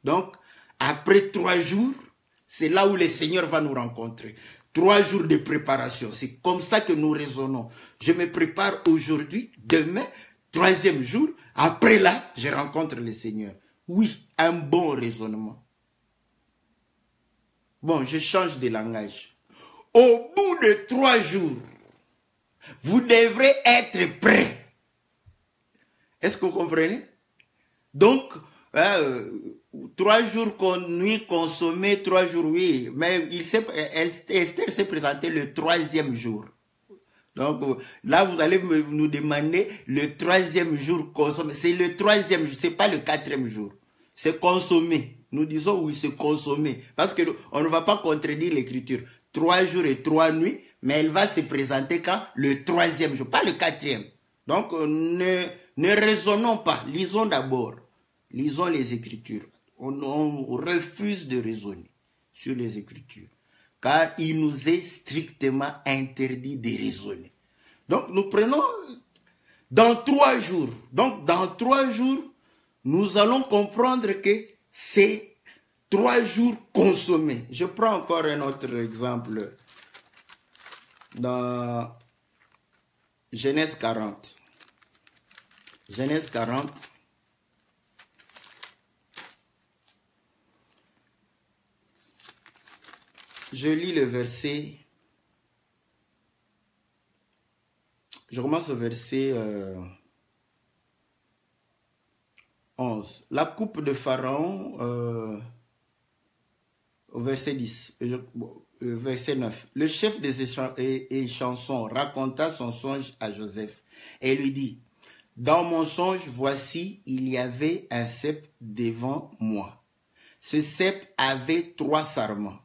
Donc, après 3 jours, c'est là où le Seigneur va nous rencontrer. 3 jours de préparation. C'est comme ça que nous raisonnons. Je me prépare aujourd'hui, demain, 3e jour. Après là, je rencontre le Seigneur. Oui, un bon raisonnement. Bon, je change de langage. Au bout de 3 jours, vous devrez être prêt. Est-ce que vous comprenez? Donc, 3 jours nuit consommée, 3 jours, oui. Mais Esther s'est présentée le 3e jour. Donc là, vous allez nous demander le 3e jour consommé. C'est le 3e jour, c'est pas le 4e jour. C'est consommé. Nous disons oui, c'est consommé. Parce que on ne va pas contredire l'écriture. 3 jours et 3 nuits, mais elle va se présenter quand? Le 3e jour, pas le 4e. Donc ne raisonnons pas. Lisons d'abord. Lisons les Écritures. On refuse de raisonner sur les Écritures. Car il nous est strictement interdit de raisonner. Donc nous prenons dans 3 jours. Donc dans 3 jours, nous allons comprendre que c'est 3 jours consommés. Je prends encore un autre exemple. Dans Genèse 40. Genèse 40. Je lis le verset. Je commence au verset 11. La coupe de Pharaon, au verset 10. Verset 9. Le chef des chansons raconta son songe à Joseph et lui dit, dans mon songe, voici, il y avait un cep devant moi. Ce cep avait 3 sarments.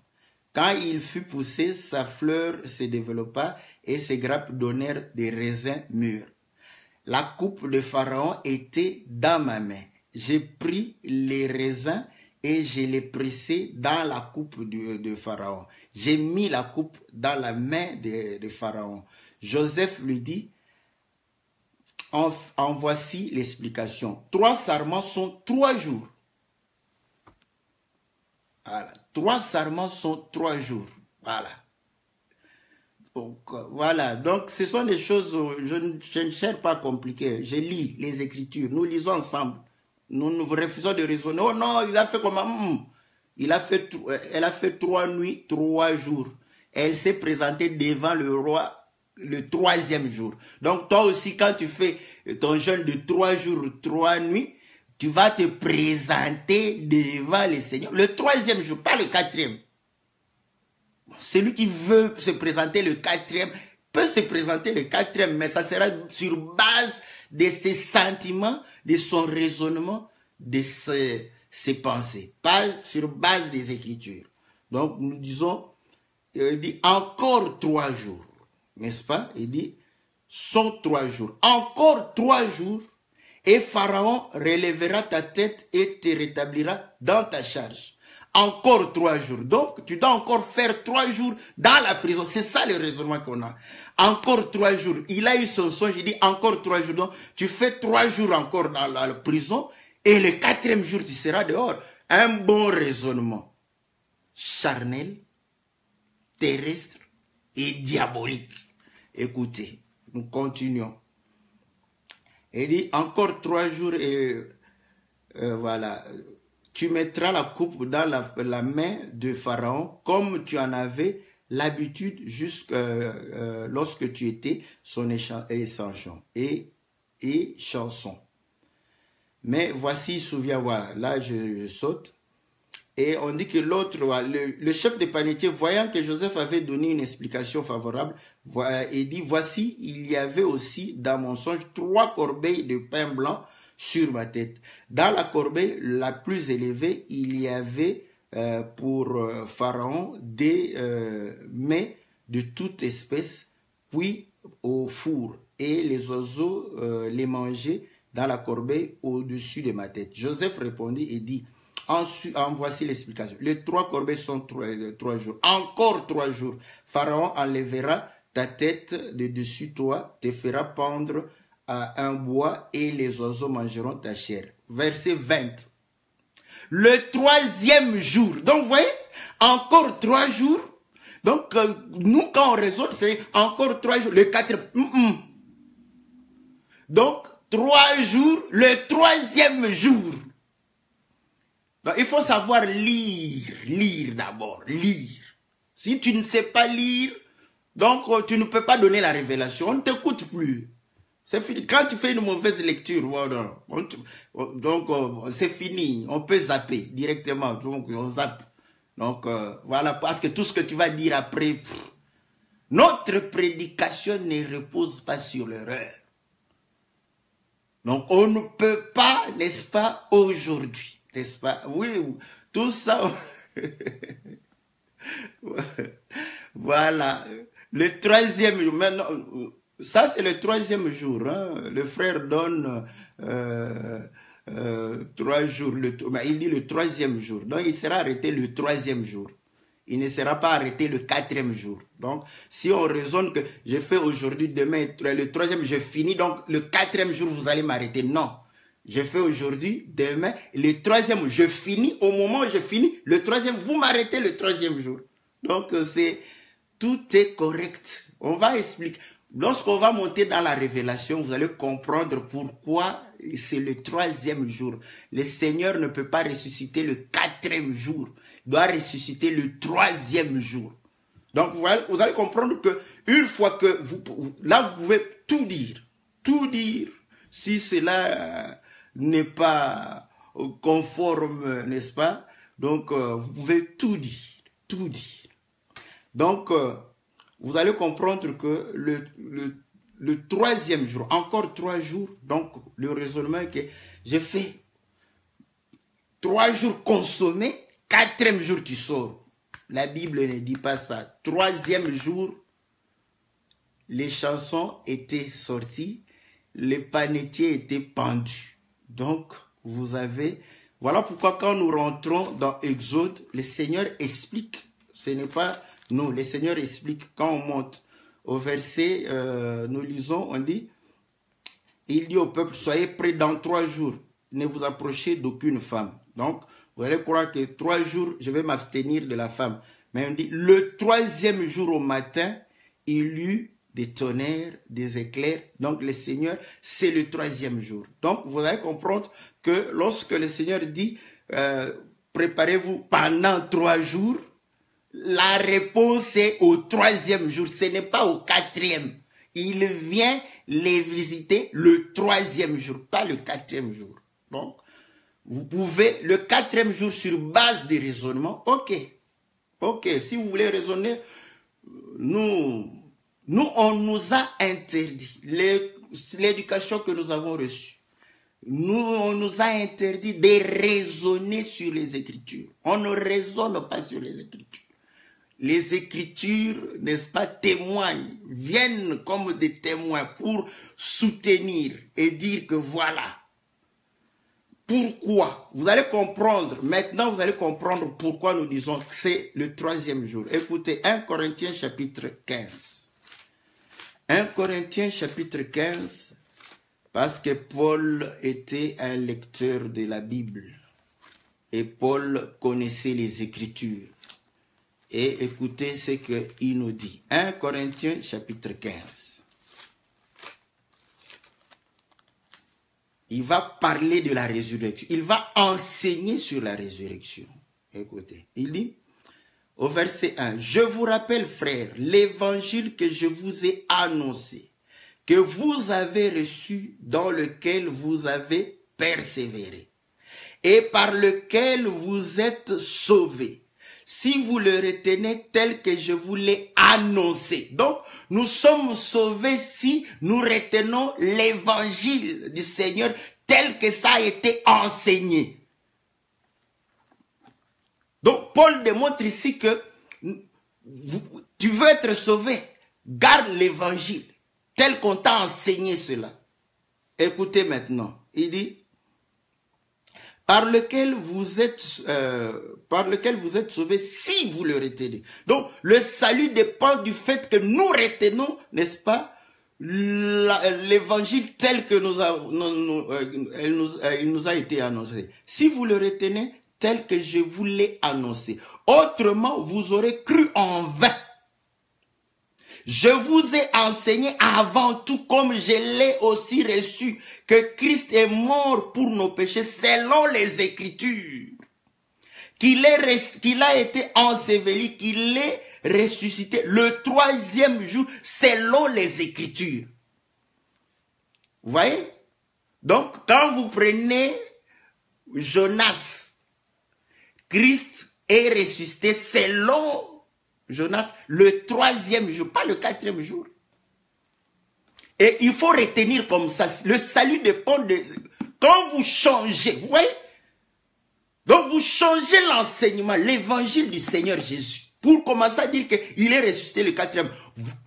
Quand il fut poussé, sa fleur se développa et ses grappes donnèrent des raisins mûrs. La coupe de Pharaon était dans ma main. J'ai pris les raisins et je les pressés dans la coupe de Pharaon. J'ai mis la coupe dans la main de Pharaon. Joseph lui dit, en voici l'explication. 3 sarments sont 3 jours. Voilà. 3 sarments sont 3 jours. Voilà. Donc, voilà. Donc, ce sont des choses, je ne cherche pas compliquées. Je lis les Écritures. Nous lisons ensemble. Nous refusons de raisonner. Oh non, il a fait comment? elle a fait 3 nuits, 3 jours. Elle s'est présentée devant le roi le 3e jour. Donc toi aussi, quand tu fais ton jeûne de 3 jours, 3 nuits, tu vas te présenter devant le Seigneur le 3e jour, pas le 4e. Celui qui veut se présenter le 4e peut se présenter le 4e, mais ça sera sur base de ses sentiments, de son raisonnement, de ses pensées, pas sur base des Écritures. Donc nous disons, il dit encore 3 jours, n'est-ce pas? Il dit, sont 3 jours. Encore 3 jours, et Pharaon relèvera ta tête et te rétablira dans ta charge. Encore 3 jours. Donc, tu dois encore faire 3 jours dans la prison. C'est ça le raisonnement qu'on a. Encore 3 jours. Il a eu son songe, il dit encore 3 jours. Donc, tu fais 3 jours encore dans la prison et le 4e jour, tu seras dehors. Un bon raisonnement. Charnel, terrestre et diabolique. Écoutez, nous continuons. Il dit encore 3 jours et voilà. Tu mettras la coupe dans la main de Pharaon comme tu en avais l'habitude lorsque tu étais son échanson et chanson. Mais voici, souviens, voilà, là je saute. Et on dit que l'autre, le chef des panetiers, voyant que Joseph avait donné une explication favorable, il dit, voici, il y avait aussi dans mon songe 3 corbeilles de pain blanc sur ma tête. Dans la corbeille la plus élevée, il y avait pour Pharaon des mets de toute espèce, puis au four, et les oiseaux les mangeaient dans la corbeille au-dessus de ma tête. Joseph répondit et dit, en voici l'explication. Les 3 corbeilles sont 3 jours. Encore 3 jours. Pharaon enlèvera ta tête de dessus toi, te fera pendre à un bois et les oiseaux mangeront ta chair. Verset 20. Le 3e jour. Donc, vous voyez, encore 3 jours. Donc, nous, quand on raisonne, c'est encore 3 jours. Le 4e. Donc, 3 jours, le 3e jour. Donc, il faut savoir lire d'abord, lire. Si tu ne sais pas lire, donc tu ne peux pas donner la révélation, on ne t'écoute plus. C'est fini. Quand tu fais une mauvaise lecture, donc c'est fini, on peut zapper directement, donc on zappe. Donc voilà, parce que tout ce que tu vas dire après, notre prédication ne repose pas sur l'erreur. Donc on ne peut pas, n'est-ce pas, aujourd'hui. N'est-ce pas? Oui, tout ça. Voilà. Le 3e jour. Maintenant, ça, c'est le 3e jour. Hein. Le frère donne 3 jours. Mais il dit le 3e jour. Donc, il sera arrêté le 3e jour. Il ne sera pas arrêté le 4e jour. Donc, si on raisonne que je fais aujourd'hui, demain, le 3e, je finis. Donc, le 4e jour, vous allez m'arrêter. Non. Je fais aujourd'hui, demain, le 3e, je finis. Au moment où je finis, le 3e, vous m'arrêtez le 3e jour. Donc, tout est correct. On va expliquer. Lorsqu'on va monter dans la révélation, vous allez comprendre pourquoi c'est le 3e jour. Le Seigneur ne peut pas ressusciter le 4e jour. Il doit ressusciter le 3e jour. Donc, vous allez comprendre que une fois que là, vous pouvez tout dire. Tout dire. Si cela n'est pas conforme, n'est-ce pas? Donc, vous pouvez tout dire, tout dire. Donc, vous allez comprendre que le 3e jour, encore 3 jours, donc le raisonnement est que j'ai fait 3 jours consommés, 4e jour tu sors. La Bible ne dit pas ça. 3e jour, les chansons étaient sorties, les panetiers étaient pendus. Donc, vous avez... Voilà pourquoi quand nous rentrons dans Exode, le Seigneur explique. Ce n'est pas nous. Le Seigneur explique quand on monte au verset, nous lisons, on dit, il dit au peuple, soyez prêts dans 3 jours. Ne vous approchez d'aucune femme. Donc, vous allez croire que 3 jours, je vais m'abstenir de la femme. Mais on dit, le 3e jour au matin, il y eut des tonnerres, des éclairs. Donc, le Seigneur, c'est le 3e jour. Donc, vous allez comprendre que lorsque le Seigneur dit, préparez-vous pendant 3 jours. La réponse est au 3e jour, ce n'est pas au 4e. Il vient les visiter le 3e jour, pas le 4e jour. Donc, vous pouvez, le 4e jour, sur base de raisonnement, ok, si vous voulez raisonner, nous, on nous a interdit, l'éducation que nous avons reçue, on nous a interdit de raisonner sur les Écritures. On ne raisonne pas sur les Écritures. Les Écritures, n'est-ce pas, témoignent, viennent comme des témoins pour soutenir et dire que voilà. Pourquoi? Vous allez comprendre, maintenant vous allez comprendre pourquoi nous disons que c'est le 3e jour. Écoutez, 1 Corinthiens chapitre 15. 1 Corinthiens chapitre 15, parce que Paul était un lecteur de la Bible. Et Paul connaissait les Écritures. Et écoutez ce qu'il nous dit. 1 Corinthiens chapitre 15. Il va parler de la résurrection. Il va enseigner sur la résurrection. Écoutez, il dit au verset 1, « Je vous rappelle, frères, l'évangile que je vous ai annoncé, que vous avez reçu, dans lequel vous avez persévéré, et par lequel vous êtes sauvés, si vous le retenez tel que je vous l'ai annoncé. » Donc, nous sommes sauvés si nous retenons l'évangile du Seigneur tel que ça a été enseigné. Donc, Paul démontre ici que tu veux être sauvé, garde l'évangile tel qu'on t'a enseigné cela. Écoutez maintenant, il dit, par lequel vous êtes sauvés si vous le retenez. Donc, le salut dépend du fait que nous retenons, n'est-ce pas, l'évangile tel que il nous a été annoncé. Si vous le retenez tel que je vous l'ai annoncé. Autrement, vous aurez cru en vain. Je vous ai enseigné avant tout, comme je l'ai aussi reçu, que Christ est mort pour nos péchés selon les Écritures, qu'il a été enseveli, qu'il est ressuscité le 3e jour selon les Écritures. Vous voyez? Donc, quand vous prenez Jonas, Christ est ressuscité selon Jonas le 3e jour, pas le 4e jour. Et il faut retenir comme ça, le salut dépend de... Quand vous changez, vous voyez? Donc vous changez l'enseignement, l'évangile du Seigneur Jésus, pour commencer à dire qu'il est ressuscité le 4e.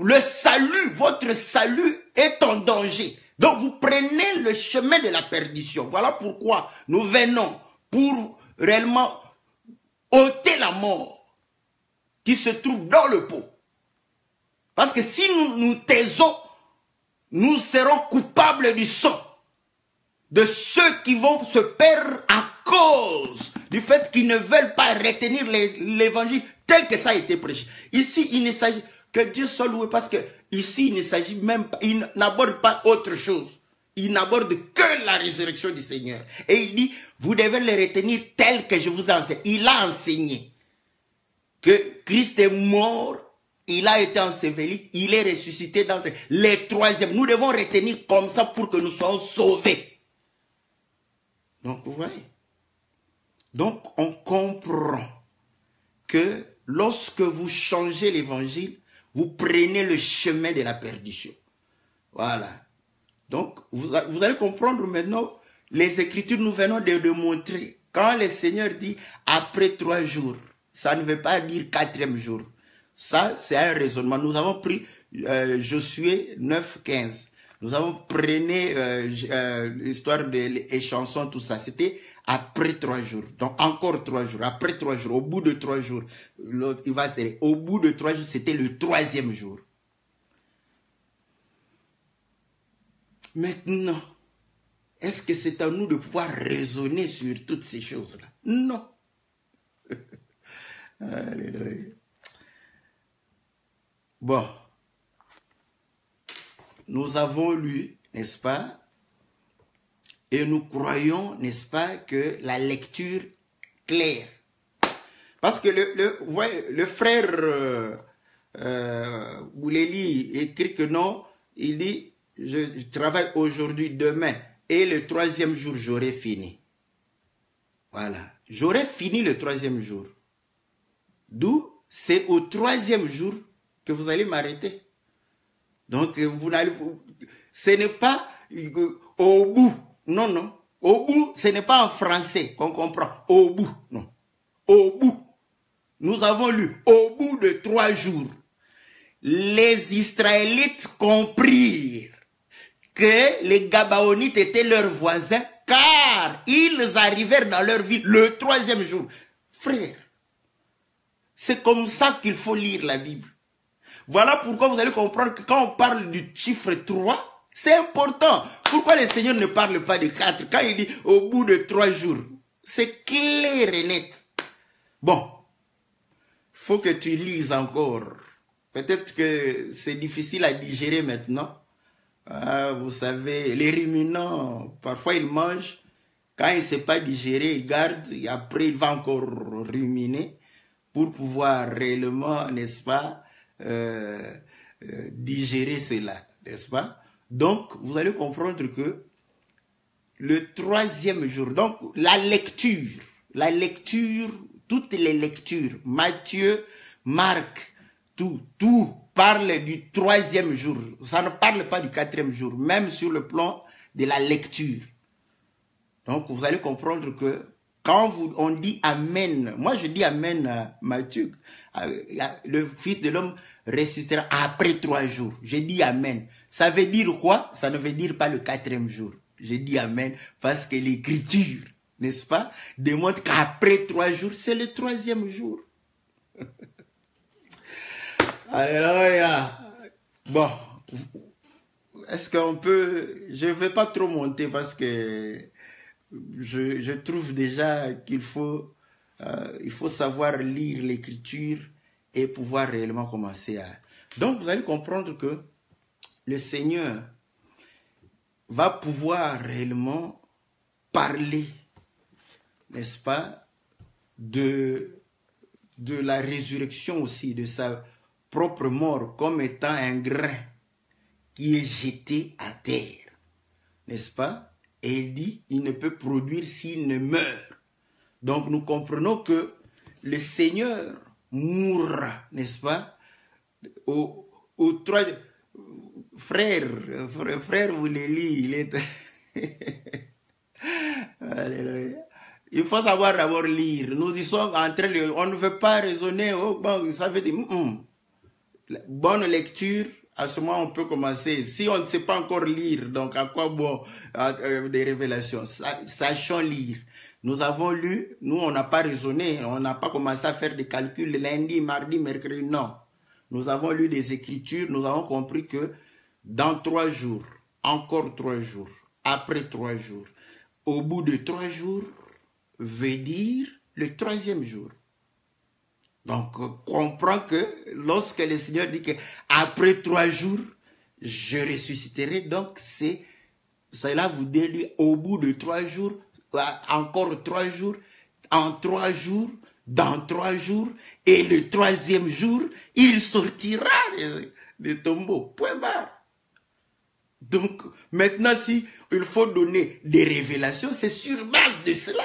Le salut, votre salut est en danger. Donc vous prenez le chemin de la perdition. Voilà pourquoi nous venons pour réellement ôter la mort qui se trouve dans le pot. Parce que si nous taisons, nous serons coupables du sang de ceux qui vont se perdre à cause du fait qu'ils ne veulent pas retenir l'évangile tel que ça a été prêché. Ici, il ne s'agit que Dieu soit loué, parce que ici, il ne s'agit même pas, il n'aborde pas autre chose. Il n'aborde que la résurrection du Seigneur. Et il dit, vous devez le retenir tel que je vous enseigne. Il a enseigné que Christ est mort, il a été enseveli, il est ressuscité dans les 3e. Nous devons retenir comme ça pour que nous soyons sauvés. Donc, vous voyez. Donc, on comprend que lorsque vous changez l'évangile, vous prenez le chemin de la perdition. Voilà. Donc, vous allez comprendre maintenant, les Écritures, nous venons de montrer. Quand le Seigneur dit après 3 jours, ça ne veut pas dire 4e jour. Ça, c'est un raisonnement. Nous avons pris Josué 9:15. Nous avons pris l'histoire des chansons, tout ça. C'était après 3 jours. Donc, encore 3 jours. Après 3 jours. Au bout de 3 jours. Il va se dire, au bout de 3 jours, c'était le 3e jour. Maintenant, est-ce que c'est à nous de pouvoir raisonner sur toutes ces choses-là? Non. Alléluia. Bon, nous avons lu, n'est-ce pas? Et nous croyons, n'est-ce pas, que la lecture clair. Parce que le frère Bouleli écrit que non, il dit, je travaille aujourd'hui, demain, et le 3e jour, j'aurai fini. Voilà. J'aurai fini le 3e jour. D'où, c'est au 3e jour que vous allez m'arrêter. Donc, ce n'est pas au bout. Non, non. Au bout, ce n'est pas en français qu'on comprend. Au bout, non. Au bout. Nous avons lu, au bout de 3 jours, les Israélites comprirent que les Gabaonites étaient leurs voisins, car ils arrivèrent dans leur ville le 3e jour. Frère, c'est comme ça qu'il faut lire la Bible. Voilà pourquoi vous allez comprendre que quand on parle du chiffre 3, c'est important. Pourquoi le Seigneur ne parle pas de 4? Quand il dit au bout de 3 jours, c'est clair et net. Bon, il faut que tu lises encore. Peut-être que c'est difficile à digérer maintenant. Vous savez, les ruminants, parfois ils mangent. Quand il ne sait pas digérer, il garde. Et après, il va encore ruminer pour pouvoir réellement, n'est-ce pas, digérer cela, n'est-ce pas? Donc, vous allez comprendre que le 3e jour, donc la lecture, toutes les lectures, Matthieu, Marc, tout parle du 3e jour. Ça ne parle pas du 4e jour, même sur le plan de la lecture. Donc, vous allez comprendre que quand on dit Amen, moi je dis Amen à Matthieu, le Fils de l'homme ressuscitera après 3 jours. J'ai dit Amen. Ça veut dire quoi? Ça ne veut dire pas le 4e jour. J'ai dit Amen parce que l'écriture, n'est-ce pas, démontre qu'après 3 jours, c'est le 3e jour. Alléluia. Bon, est-ce qu'on peut... Je ne vais pas trop monter parce que je trouve déjà qu'il faut, il faut savoir lire l'écriture et pouvoir réellement commencer à... Donc, vous allez comprendre que le Seigneur va pouvoir réellement parler, n'est-ce pas, de la résurrection aussi, de sa propre mort comme étant un grain qui est jeté à terre, n'est-ce pas? Et il dit, il ne peut produire s'il ne meurt. Donc nous comprenons que le Seigneur mourra, n'est-ce pas? Au 3... Frère Bouleli, il est... Alléluia. Il faut savoir d'abord lire. Nous sommes en train de... On ne veut pas raisonner. Oh, bon, ça veut dire... Bonne lecture, à ce moment on peut commencer. Si on ne sait pas encore lire, donc à quoi bon des révélations? Sachons lire. Nous avons lu, nous on n'a pas raisonné, on n'a pas commencé à faire des calculs lundi, mardi, mercredi, non. Nous avons lu des Écritures, nous avons compris que dans 3 jours, encore 3 jours, après 3 jours, au bout de 3 jours, veut dire le 3e jour. Donc, on comprend que lorsque le Seigneur dit que après 3 jours, je ressusciterai, donc cela vous dit au bout de 3 jours, encore 3 jours, en 3 jours, dans 3 jours, et le 3e jour, il sortira des tombeaux. Point barre. Donc, maintenant, si il faut donner des révélations, c'est sur base de cela.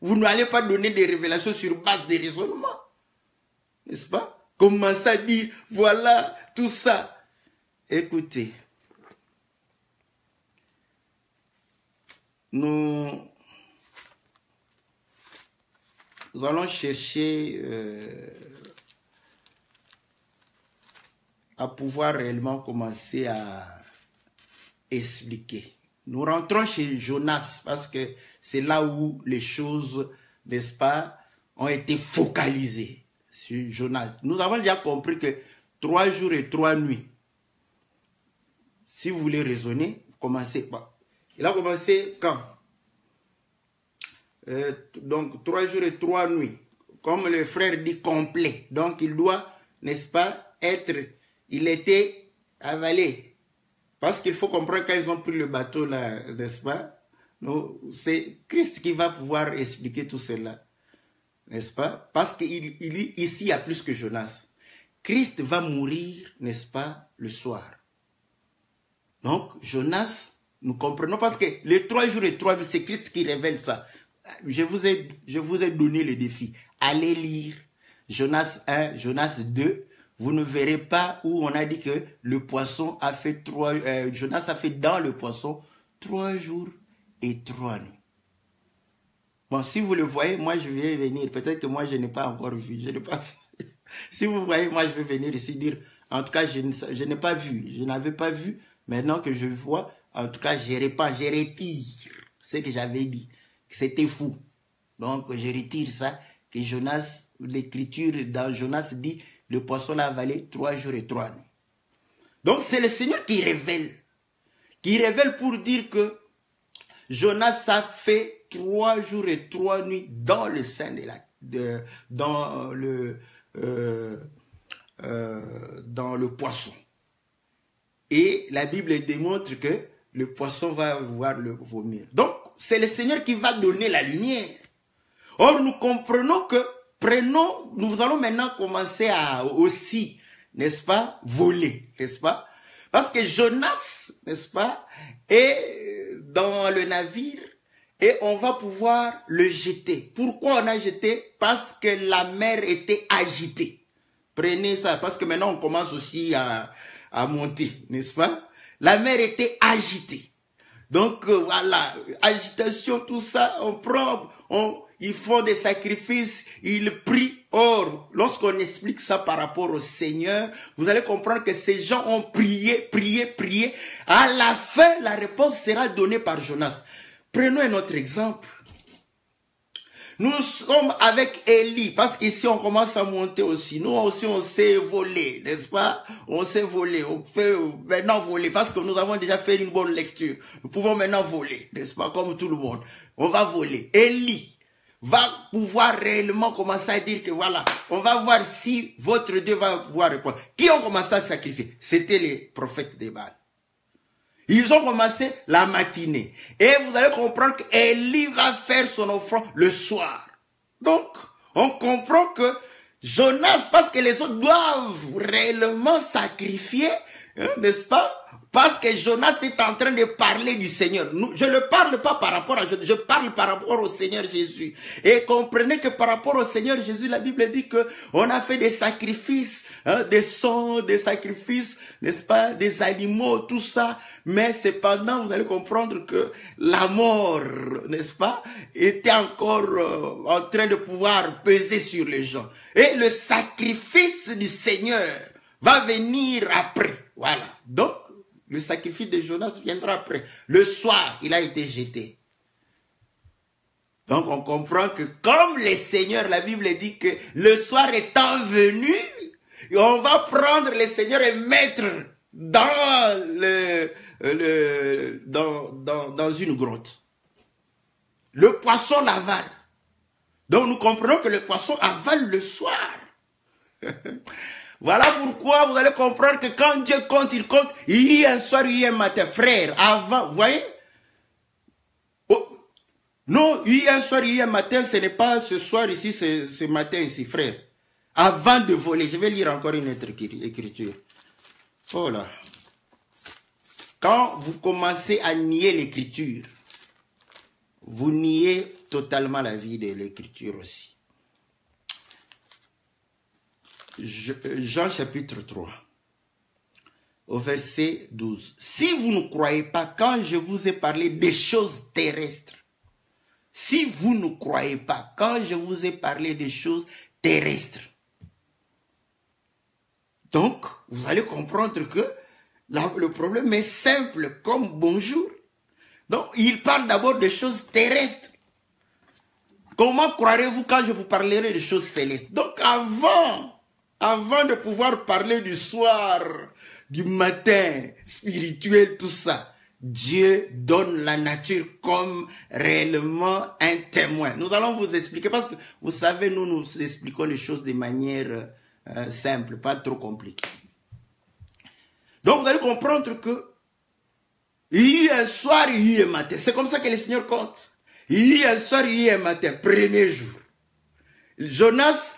Vous n'allez pas donner des révélations sur base des raisonnements. N'est-ce pas? Commence à dire, voilà, tout ça. Écoutez, nous allons chercher à pouvoir réellement commencer à expliquer. Nous rentrons chez Jonas parce que c'est là où les choses, n'est-ce pas, ont été focalisées. Sur Jonas. Nous avons déjà compris que 3 jours et 3 nuits. Si vous voulez raisonner, commencez. Il a commencé quand? Donc 3 jours et 3 nuits. Comme le frère dit, complet. Donc il doit, n'est-ce pas, être... Il était avalé. Parce qu'il faut comprendre quand ils ont pris le bateau là, n'est-ce pas? C'est Christ qui va pouvoir expliquer tout cela. n'est-ce pas? Parce qu'il ici, il y a plus que Jonas. Christ va mourir, n'est-ce pas, le soir. Donc, Jonas, nous comprenons, parce que les 3 jours et 3 nuits, c'est Christ qui révèle ça. Je vous ai donné le défi. Allez lire Jonas 1, Jonas 2. Vous ne verrez pas où on a dit que le poisson a fait Jonas a fait dans le poisson 3 jours et 3 nuits. Bon, si vous le voyez, moi je vais venir. Peut-être que moi je n'ai pas encore vu. Je n'ai pas vu. Si vous voyez, moi je vais venir ici dire, en tout cas, je n'ai pas vu. Je n'avais pas vu. Maintenant que je vois, en tout cas, je retire ce que j'avais dit. C'était fou. Donc, je retire ça. Que Jonas, l'écriture dans Jonas dit, le poisson l'a avalé 3 jours et 3 nuits. Donc, c'est le Seigneur qui révèle. Qui révèle pour dire que Jonas a fait 3 jours et 3 nuits dans le sein dans le poisson. Et la Bible démontre que le poisson va voir le vomir. Donc, c'est le Seigneur qui va donner la lumière. Or, nous comprenons que nous allons maintenant commencer à aussi, n'est-ce pas, voler, n'est-ce pas? Parce que Jonas, n'est-ce pas, est dans le navire et on va pouvoir le jeter. Pourquoi on a jeté? Parce que la mer était agitée. Prenez ça, parce que maintenant on commence aussi à monter, n'est-ce pas? La mer était agitée. Donc voilà, agitation, tout ça, ils font des sacrifices, ils prient. Or, lorsqu'on explique ça par rapport au Seigneur, vous allez comprendre que ces gens ont prié. À la fin, la réponse sera donnée par Jonas. Prenons un autre exemple. Nous sommes avec Élie, parce qu'ici on commence à monter aussi. Nous aussi on sait voler, n'est-ce pas? On sait voler, on peut maintenant voler, parce que nous avons déjà fait une bonne lecture. Nous pouvons maintenant voler, n'est-ce pas? Comme tout le monde. On va voler. Élie va pouvoir réellement commencer à dire que voilà, on va voir si votre Dieu va pouvoir répondre. Qui ont commencé à sacrifier? C'était les prophètes des Baal. Ils ont commencé la matinée. Et vous allez comprendre qu'Élie va faire son offrande le soir. Donc, on comprend que Jonas, parce que les autres doivent réellement sacrifier, hein, n'est-ce pas? Parce que Jonas est en train de parler du Seigneur. Je ne parle pas par rapport à Jonas, je parle par rapport au Seigneur Jésus. Et comprenez que par rapport au Seigneur Jésus, la Bible dit que on a fait des sacrifices, hein, des sons, des sacrifices, n'est-ce pas, des animaux, tout ça. Mais cependant, vous allez comprendre que la mort, n'est-ce pas, était encore en train de pouvoir peser sur les gens. Et le sacrifice du Seigneur va venir après. Voilà. Donc, le sacrifice de Jonas viendra après. Le soir, il a été jeté. Donc, on comprend que comme le Seigneur, la Bible dit que le soir étant venu, on va prendre le Seigneur et mettre dans dans une grotte. Le poisson l'avale. Donc, nous comprenons que le poisson avale le soir. Voilà pourquoi vous allez comprendre que quand Dieu compte, il compte. Il y a un soir, il y a un matin. Frère, avant, vous voyez? Oh, non, il y a un soir, il y a un matin. Ce n'est pas ce soir ici, c'est ce matin ici, frère. Avant de voler, je vais lire encore une autre écriture. Oh là. Quand vous commencez à nier l'écriture, vous niez totalement la vie de l'écriture aussi. Jean chapitre 3, au verset 12. Si vous ne croyez pas, quand je vous ai parlé des choses terrestres, si vous ne croyez pas, quand je vous ai parlé des choses terrestres, donc vous allez comprendre que le problème est simple comme bonjour. Donc il parle d'abord des choses terrestres. Comment croirez-vous quand je vous parlerai des choses célestes? Donc avant de pouvoir parler du soir, du matin, spirituel, tout ça, Dieu donne la nature comme réellement un témoin. Nous allons vous expliquer parce que vous savez, nous expliquons les choses de manière simple, pas trop compliquée. Donc vous allez comprendre que il y a un soir, il y a un matin. C'est comme ça que le Seigneur compte. Il y a un soir, il y a un matin, premier jour. Jonas,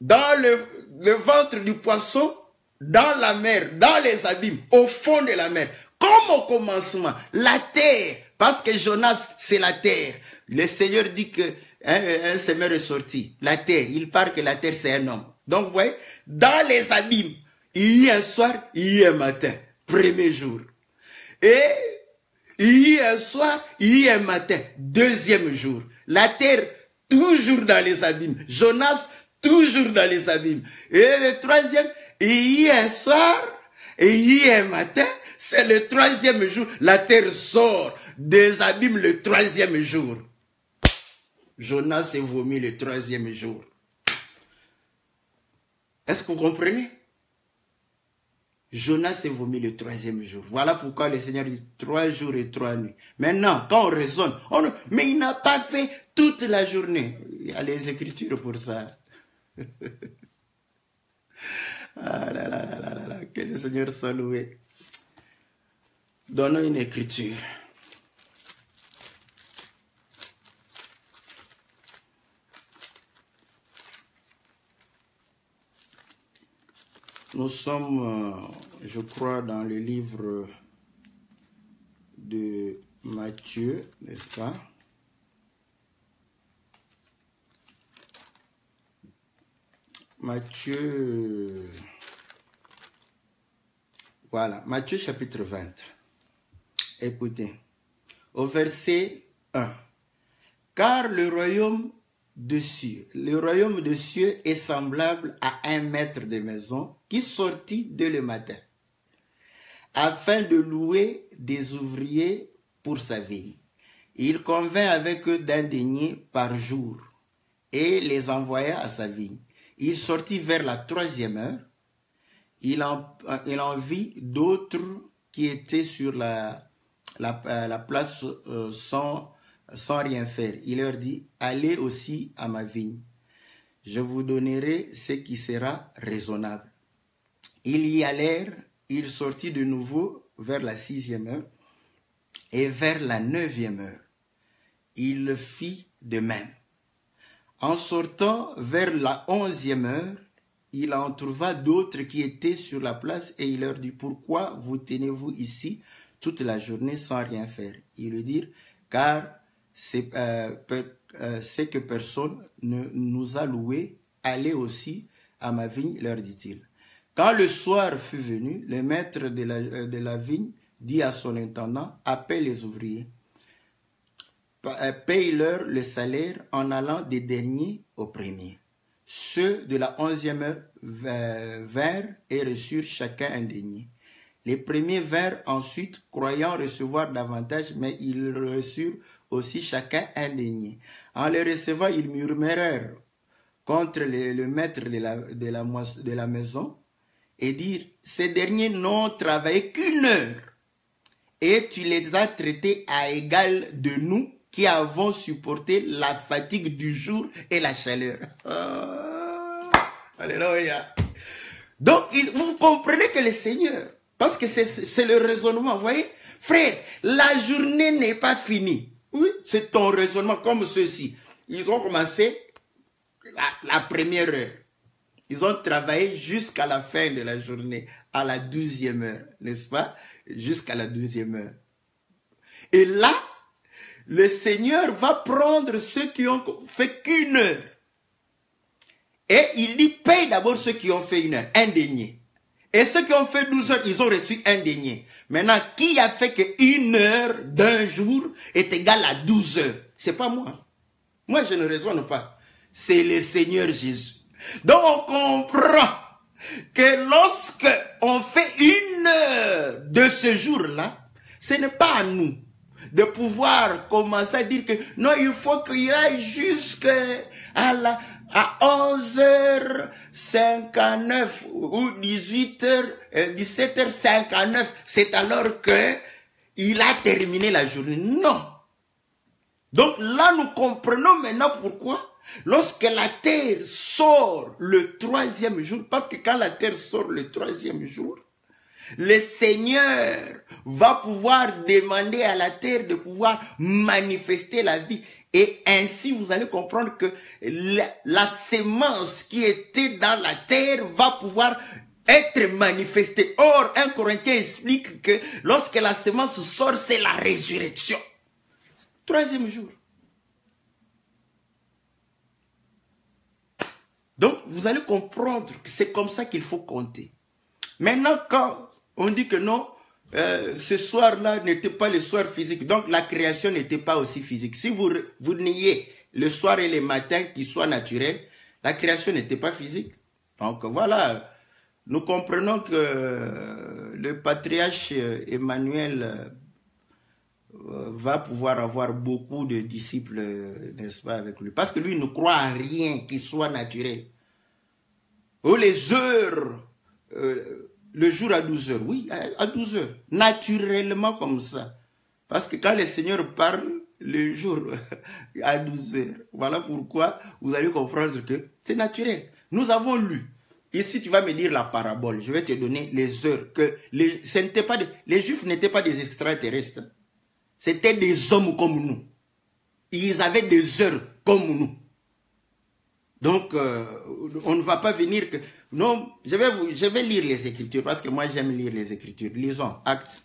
dans le ventre du poisson, dans la mer, dans les abîmes, au fond de la mer. Comme au commencement, la terre, parce que Jonas, c'est la terre. Le Seigneur dit que un semeur est sorti. La terre, il parle que la terre, c'est un homme. Donc, vous voyez, dans les abîmes, il y a un soir, il y a un matin. Premier jour. Et il y a un soir, il y a un matin. Deuxième jour. La terre, toujours dans les abîmes. Jonas, toujours dans les abîmes. Et le troisième, il y a un soir, et il y a un matin. C'est le troisième jour. La terre sort des abîmes le troisième jour. Jonas s'est vomi le troisième jour. Est-ce que vous comprenez? Jonas s'est vomi le troisième jour. Voilà pourquoi le Seigneur dit 3 jours et 3 nuits. Maintenant, quand on raisonne, mais il n'a pas fait toute la journée. Il y a les Écritures pour ça. Ah là là là là là, que le Seigneur soit loué. Donnons une écriture. Nous sommes, je crois, dans le livre de Matthieu, n'est-ce pas? Matthieu, voilà, Matthieu chapitre 20. Écoutez, au verset 1. Car le royaume de cieux est semblable à un maître de maison qui sortit dès le matin, afin de louer des ouvriers pour sa vigne. Il convint avec eux d'un denier par jour et les envoya à sa vigne. Il sortit vers la 3e heure. Il en vit d'autres qui étaient sur la place sans rien faire. Il leur dit, allez aussi à ma vigne. Je vous donnerai ce qui sera raisonnable. Ils y allèrent. Il sortit de nouveau vers la 6e heure et vers la 9e heure. Il le fit de même. En sortant vers la 11e heure, il en trouva d'autres qui étaient sur la place et il leur dit, pourquoi vous tenez-vous ici toute la journée sans rien faire? Ils lui dirent, car c'est que personne ne nous a loué. Allez aussi à ma vigne, leur dit-il. Quand le soir fut venu, le maître de la vigne dit à son intendant, appelle les ouvriers, paye-leur le salaire en allant des derniers aux premiers. Ceux de la 11e heure vinrent et reçurent chacun un denier. Les premiers vinrent ensuite, croyant recevoir davantage, mais ils reçurent aussi chacun un denier. En les recevant, ils murmurèrent contre le maître de la maison et dirent, ces derniers n'ont travaillé qu'1 heure et tu les as traités à égal de nous qui avons supporté la fatigue du jour et la chaleur. Oh, alléluia. Donc, vous comprenez que le Seigneur, parce que c'est le raisonnement, vous voyez, frère, la journée n'est pas finie. Oui, c'est ton raisonnement comme ceci. Ils ont commencé la première heure. Ils ont travaillé jusqu'à la fin de la journée, à la 12e heure, n'est-ce pas? Jusqu'à la 12e heure. Et là, le Seigneur va prendre ceux qui ont fait qu'1 heure. Et il dit, paye d'abord ceux qui ont fait 1 heure, un denier. Et ceux qui ont fait 12 heures, ils ont reçu un denier. Maintenant, qui a fait que 1 heure d'un jour est égale à 12 heures? C'est pas moi. Moi, je ne raisonne pas. C'est le Seigneur Jésus. Donc, on comprend que lorsque on fait 1 heure de ce jour-là, ce n'est pas à nous de pouvoir commencer à dire que non, il faut qu'il aille jusqu'à 11h59 ou 17h59. C'est alors qu'il a terminé la journée. Non. Donc là, nous comprenons maintenant pourquoi. Lorsque la terre sort le 3e jour, parce que quand la terre sort le 3e jour, le Seigneur va pouvoir demander à la terre de pouvoir manifester la vie. Et ainsi, vous allez comprendre que la sémence qui était dans la terre va pouvoir être manifestée. Or, 1 Corinthiens explique que lorsque la sémence sort, c'est la résurrection. 3e jour. Donc, vous allez comprendre que c'est comme ça qu'il faut compter. Maintenant, quand on dit que non, ce soir-là n'était pas le soir physique, donc la création n'était pas aussi physique. Si vous niez le soir et le matin qui soient naturels, la création n'était pas physique. Donc voilà, nous comprenons que le patriarche Emmanuel va pouvoir avoir beaucoup de disciples, n'est-ce pas, avec lui. Parce que lui ne croit à rien qui soit naturel. Oh, les heures, le jour à 12 heures, oui, à 12 heures, naturellement comme ça. Parce que quand le Seigneur parle, le jour à 12 heures, voilà pourquoi vous allez comprendre que c'est naturel. Nous avons lu. Ici, tu vas me dire la parabole. Je vais te donner les heures. Que les Juifs n'étaient pas des extraterrestres. C'était des hommes comme nous. Ils avaient des heures comme nous. Donc, on ne va pas venir que... Non, je vais lire les Écritures parce que moi, j'aime lire les Écritures. Lisons Actes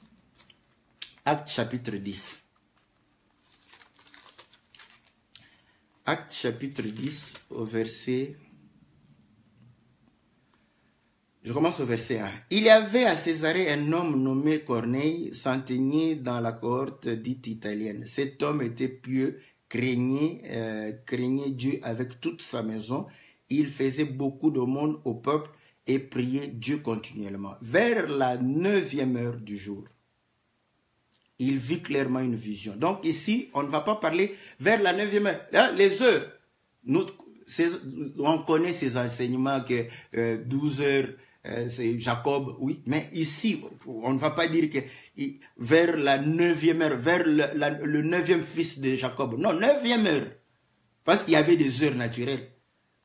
chapitre 10. Actes chapitre 10 au verset... Je commence au verset 1. Il y avait à Césarée un homme nommé Corneille, centenier dans la cohorte dite italienne. Cet homme était pieux, craignait Dieu avec toute sa maison. Il faisait beaucoup d'aumônes au peuple et priait Dieu continuellement. Vers la 9e heure du jour, il vit clairement une vision. Donc ici, on ne va pas parler vers la 9e heure. Là, les heures, on connaît ces enseignements que 12 heures, c'est Jacob, oui, mais ici, on ne va pas dire que vers la 9e heure, vers le 9e fils de Jacob. Non, 9e heure. Parce qu'il y avait des heures naturelles.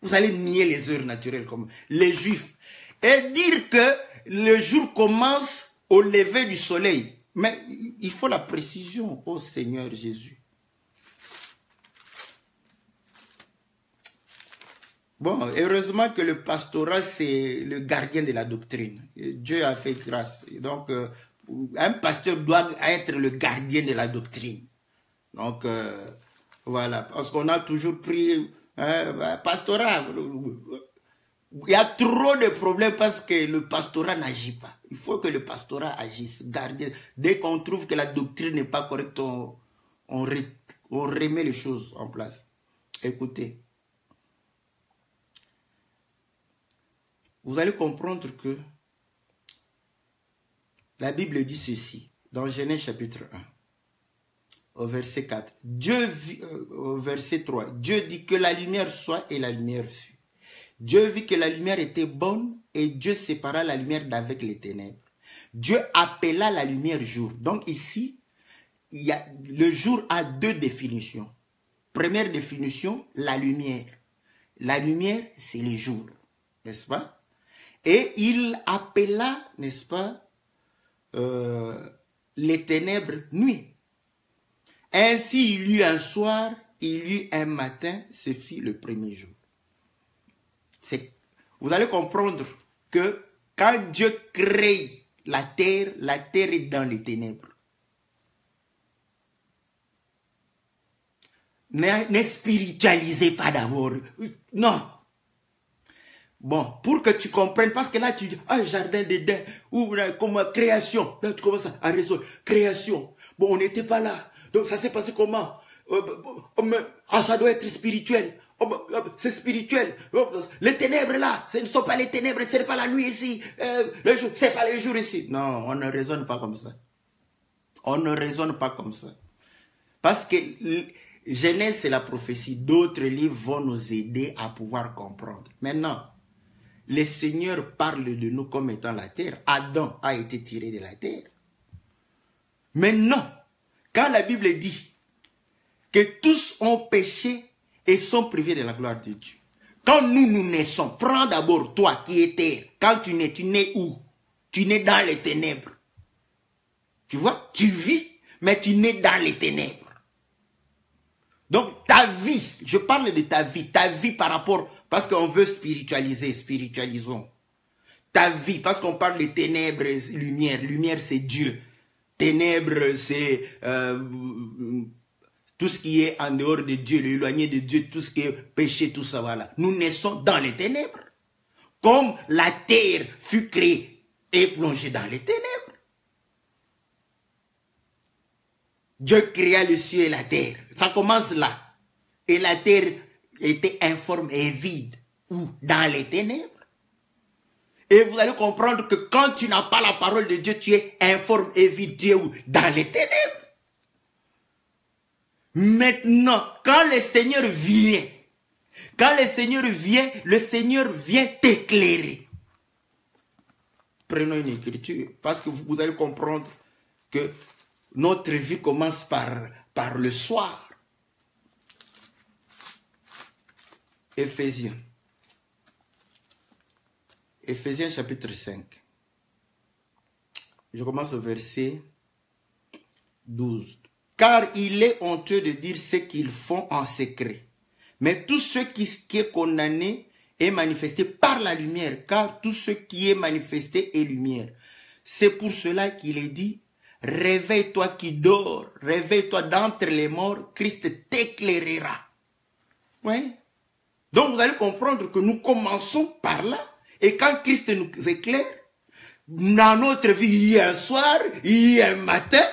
Vous allez nier les heures naturelles comme les Juifs. Et dire que le jour commence au lever du soleil. Mais il faut la précision, ô Seigneur Jésus. Bon, heureusement que le pastorat, c'est le gardien de la doctrine. Dieu a fait grâce. Donc, un pasteur doit être le gardien de la doctrine. Donc, voilà. Parce qu'on a toujours pris pastorat. Il y a trop de problèmes parce que le pastorat n'agit pas. Il faut que le pastorat agisse, garde. Dès qu'on trouve que la doctrine n'est pas correcte, on remet les choses en place. Écoutez. Vous allez comprendre que la Bible dit ceci, dans Genèse chapitre 1, au verset 4. Au verset 3, Dieu dit que la lumière soit et la lumière fut. Dieu vit que la lumière était bonne et Dieu sépara la lumière d'avec les ténèbres. Dieu appela la lumière jour. Donc ici, le jour a deux définitions. Première définition, la lumière. La lumière, c'est le jour, n'est-ce pas? Et il appela, n'est-ce pas, les ténèbres nuit. Ainsi, il y eut un soir, il y eut un matin, ce fut le premier jour. Vous allez comprendre que quand Dieu crée la terre est dans les ténèbres. Ne spiritualisez pas d'abord. Non. Bon, pour que tu comprennes, parce que là tu dis, jardin d'Éden, ou comme création, là tu commences à résoudre, création, bon on n'était pas là, donc ça s'est passé comment, ça doit être spirituel, c'est spirituel, les ténèbres là, ce ne sont pas les ténèbres, ce n'est pas la nuit ici, le jour, c'est pas le jour ici, non, on ne raisonne pas comme ça, on ne raisonne pas comme ça, parce que Genèse c'est la prophétie, d'autres livres vont nous aider à pouvoir comprendre, maintenant, le Seigneur parle de nous comme étant la terre. Adam a été tiré de la terre. Mais non, quand la Bible dit que tous ont péché et sont privés de la gloire de Dieu. Quand nous naissons, prends d'abord toi qui es terre. Quand tu nais où? Tu nais dans les ténèbres. Tu vois, tu vis, mais tu nais dans les ténèbres. Donc ta vie, je parle de ta vie par rapport, parce qu'on veut spiritualiser, spiritualisons. Ta vie, parce qu'on parle de ténèbres, lumière. Lumière, c'est Dieu. Ténèbres, c'est tout ce qui est en dehors de Dieu, l'éloigné de Dieu, tout ce qui est péché, tout ça, voilà. Nous naissons dans les ténèbres. Comme la terre fut créée et plongée dans les ténèbres. Dieu créa le ciel et la terre. Ça commence là. Et la terre était informe et vide. Où? Dans les ténèbres. Et vous allez comprendre que quand tu n'as pas la parole de Dieu, tu es informe et vide. Tu es où? Dans les ténèbres. Maintenant, quand le Seigneur vient, le Seigneur vient t'éclairer. Prenons une écriture, parce que vous allez comprendre que notre vie commence par le soir. Éphésiens chapitre 5. Je commence au verset 12. Car il est honteux de dire ce qu'ils font en secret. Mais tout ce qui est condamné est manifesté par la lumière, car tout ce qui est manifesté est lumière. C'est pour cela qu'il est dit, réveille-toi qui dors, réveille-toi d'entre les morts, Christ t'éclairera. Oui. Donc vous allez comprendre que nous commençons par là. Et quand Christ nous éclaire, dans notre vie, il y a un soir, il y a un matin,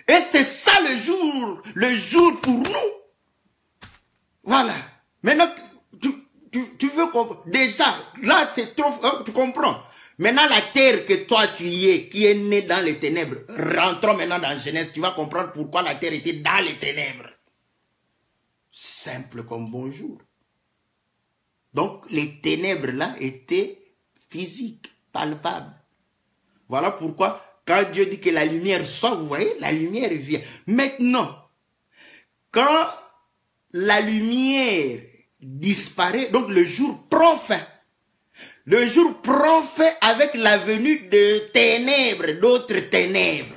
et c'est ça le jour pour nous. Voilà. Maintenant, tu veux comprendre. Déjà, là c'est trop, tu comprends. Maintenant la terre que toi tu y es, qui est née dans les ténèbres, rentrons maintenant dans Genèse, tu vas comprendre pourquoi la terre était dans les ténèbres. Simple comme bonjour. Donc les ténèbres là étaient physiques, palpables. Voilà pourquoi quand Dieu dit que la lumière sort, vous voyez, la lumière vient. Maintenant, quand la lumière disparaît, donc le jour prend fin. Le jour prend fin avec la venue de ténèbres, d'autres ténèbres.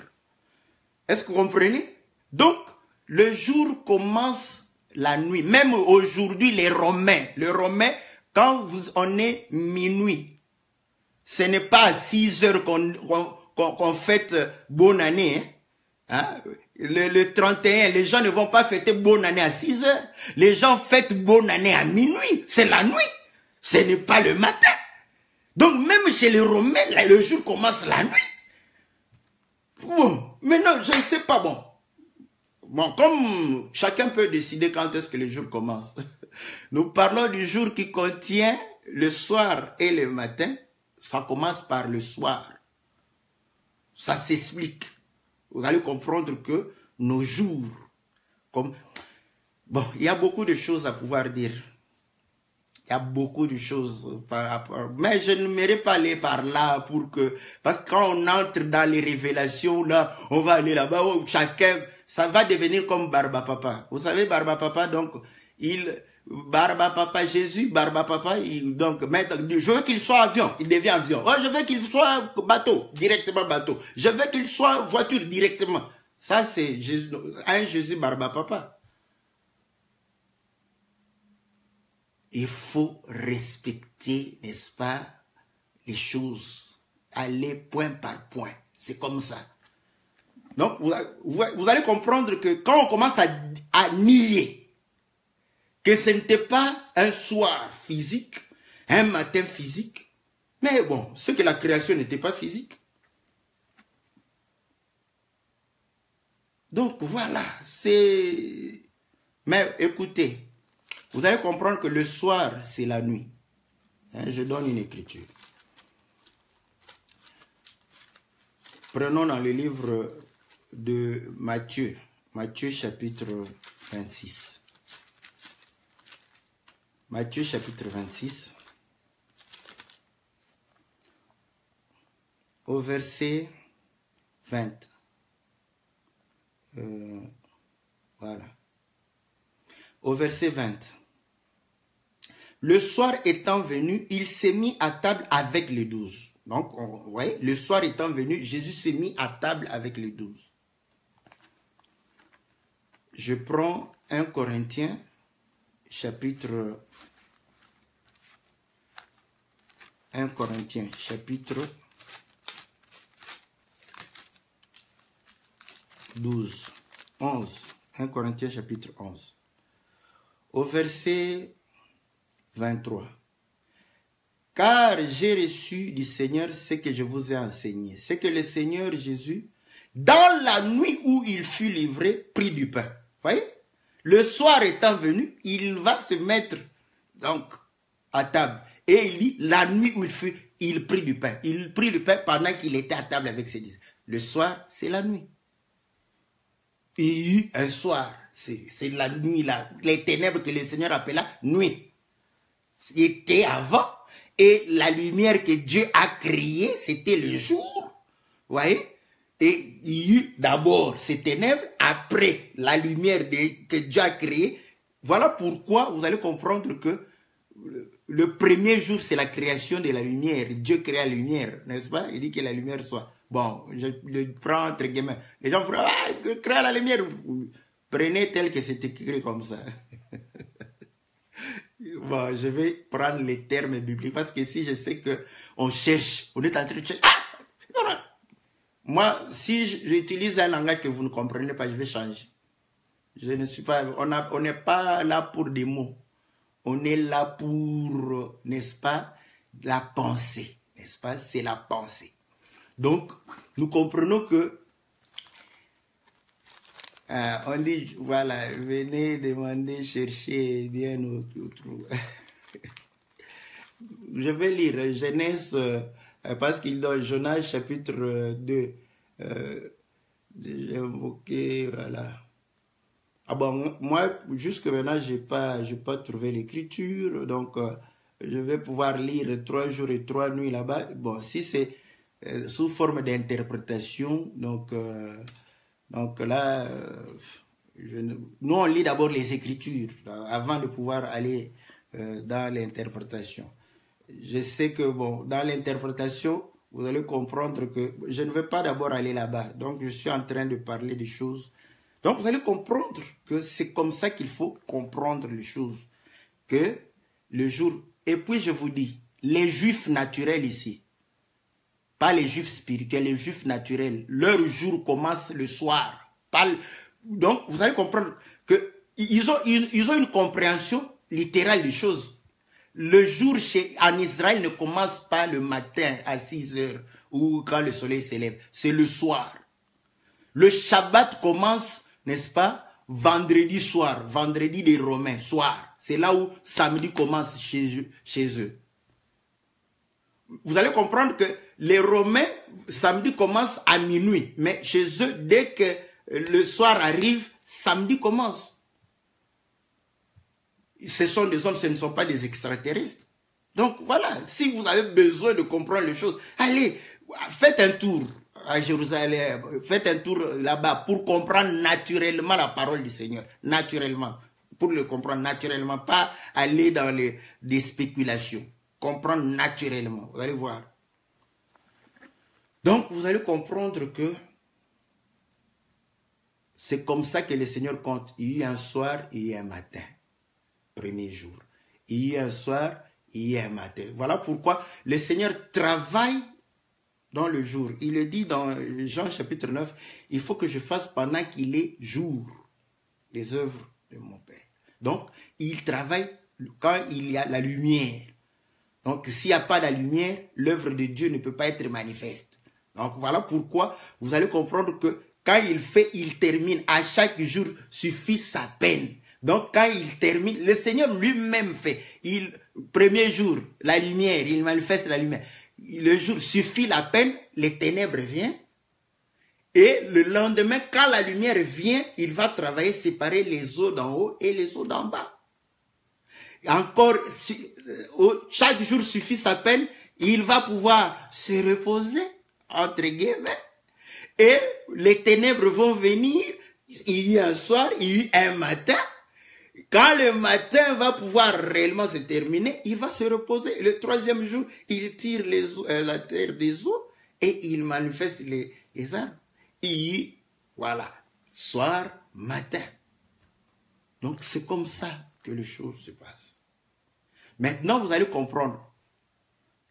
Est-ce que vous comprenez? Donc, le jour commence la nuit. Même aujourd'hui, les Romains, quand on est minuit, ce n'est pas à 6 heures qu'on fête bonne année. Hein? Le 31, les gens ne vont pas fêter bonne année à 6 heures. Les gens fêtent bonne année à minuit. C'est la nuit. Ce n'est pas le matin. Donc même chez les Romains, là, le jour commence la nuit. Bon, maintenant, je ne sais pas, bon. Bon, comme chacun peut décider quand est-ce que le jour commence. Nous parlons du jour qui contient le soir et le matin. Ça commence par le soir. Ça s'explique. Vous allez comprendre que nos jours, comme... Bon, il y a beaucoup de choses à pouvoir dire. Il y a beaucoup de choses par rapport... Mais je n'aimerais pas aller par là pour que... Parce que quand on entre dans les révélations, là, on va aller là-bas, oh, chacun... Ça va devenir comme Barba Papa. Vous savez, Barba Papa, donc, Barba Papa, Jésus, Barba Papa, donc, je veux qu'il soit avion, il devient avion. Oh, je veux qu'il soit bateau, directement bateau. Je veux qu'il soit voiture, directement. Ça, c'est un Jésus Barba Papa. Il faut respecter, n'est-ce pas, les choses. Aller point par point. C'est comme ça. Donc, vous allez comprendre que quand on commence à nier que ce n'était pas un soir physique, un matin physique, mais bon, c'est que la création n'était pas physique. Donc, voilà, c'est... Mais écoutez, vous allez comprendre que le soir, c'est la nuit. Hein, je donne une écriture. Prenons dans le livre de Matthieu, Matthieu chapitre 26. Matthieu chapitre 26, au verset 20. Voilà. Au verset 20. Le soir étant venu, il s'est mis à table avec les 12. Donc, vous voyez, le soir étant venu, Jésus s'est mis à table avec les 12. Je prends 1 Corinthiens, chapitre 1 Corinthiens, chapitre 12, 11. 1 Corinthiens, chapitre 11. Au verset 23. Car j'ai reçu du Seigneur ce que je vous ai enseigné. C'est que le Seigneur Jésus, dans la nuit où il fut livré, prit du pain. Voyez? Le soir étant venu, il va se mettre donc à table. Et il dit, la nuit où il prit du pain. Il prit du pain pendant qu'il était à table avec ses disciples. Le soir, c'est la nuit. Et un soir, c'est la nuit, là, les ténèbres que le Seigneur appela nuit. C'était avant. Et la lumière que Dieu a créée, c'était le jour. Vous voyez? Et il y eut d'abord ces ténèbres, après la lumière que Dieu a créée. Voilà pourquoi vous allez comprendre que le premier jour, c'est la création de la lumière. Dieu crée la lumière, n'est-ce pas? Il dit que la lumière soit. Bon, je le prends entre guillemets. Les gens font, ah, crée la lumière. Prenez tel que c'est écrit comme ça. Bon, je vais prendre les termes bibliques parce que si je sais qu'on cherche, on est en train de chercher. Ah! Moi, si j'utilise un langage que vous ne comprenez pas, je vais changer. Je ne suis pas, on n'est pas là pour des mots. On est là pour, n'est-ce pas, la pensée. N'est-ce pas? C'est la pensée. Donc, nous comprenons que on dit, voilà, venez demander, chercher, bien nous trouver. Je vais lire Genèse, parce qu'il dans Jonas chapitre 2, j'ai invoqué, voilà. Ah bon, moi, jusque maintenant, j'ai pas trouvé l'écriture, donc je vais pouvoir lire 3 jours et 3 nuits là-bas. Bon, si c'est sous forme d'interprétation, donc là, nous on lit d'abord les Écritures avant de pouvoir aller dans l'interprétation. Je sais que bon, dans l'interprétation, vous allez comprendre que je ne vais pas d'abord aller là-bas. Donc je suis en train de parler des choses. Donc vous allez comprendre que c'est comme ça qu'il faut comprendre les choses. Que le jour... Et puis je vous dis, les Juifs naturels ici, pas les Juifs spirituels, les Juifs naturels, leur jour commence le soir. Donc, vous allez comprendre qu'ils ont une compréhension littérale des choses. Le jour en Israël ne commence pas le matin à 6 heures ou quand le soleil s'élève. C'est le soir. Le Shabbat commence, n'est-ce pas, vendredi soir, vendredi des Romains, soir. C'est là où samedi commence chez eux. Vous allez comprendre que les Romains, samedi commence à minuit. Mais chez eux, dès que le soir arrive, samedi commence. Ce sont des hommes, ce ne sont pas des extraterrestres. Donc voilà, si vous avez besoin de comprendre les choses, allez, faites un tour à Jérusalem, faites un tour là-bas pour comprendre naturellement la parole du Seigneur. Naturellement. Pour le comprendre naturellement, pas aller dans des spéculations. Comprendre naturellement, vous allez voir. Donc, vous allez comprendre que c'est comme ça que le Seigneur compte. Il y a un soir, il y a un matin. Premier jour. Il y a un soir, il y a un matin. Voilà pourquoi le Seigneur travaille dans le jour. Il le dit dans Jean chapitre 9, il faut que je fasse pendant qu'il est jour les œuvres de mon Père. Donc, il travaille quand il y a la lumière. Donc, s'il n'y a pas de lumière, l'œuvre de Dieu ne peut pas être manifeste. Donc, voilà pourquoi vous allez comprendre que quand il fait, il termine. À chaque jour suffit sa peine. Donc, quand il termine, le Seigneur lui-même fait. Premier jour, la lumière, il manifeste la lumière. Le jour suffit la peine, les ténèbres viennent. Et le lendemain, quand la lumière vient, il va travailler, séparer les eaux d'en haut et les eaux d'en bas. Encore, chaque jour suffit sa peine, il va pouvoir se reposer, entre guillemets, et les ténèbres vont venir, il y a un soir, il y a un matin. Quand le matin va pouvoir réellement se terminer, il va se reposer. Le troisième jour, il tire la terre des eaux et il manifeste les arbres. Et voilà, soir, matin. Donc c'est comme ça que les choses se passent. Maintenant, vous allez comprendre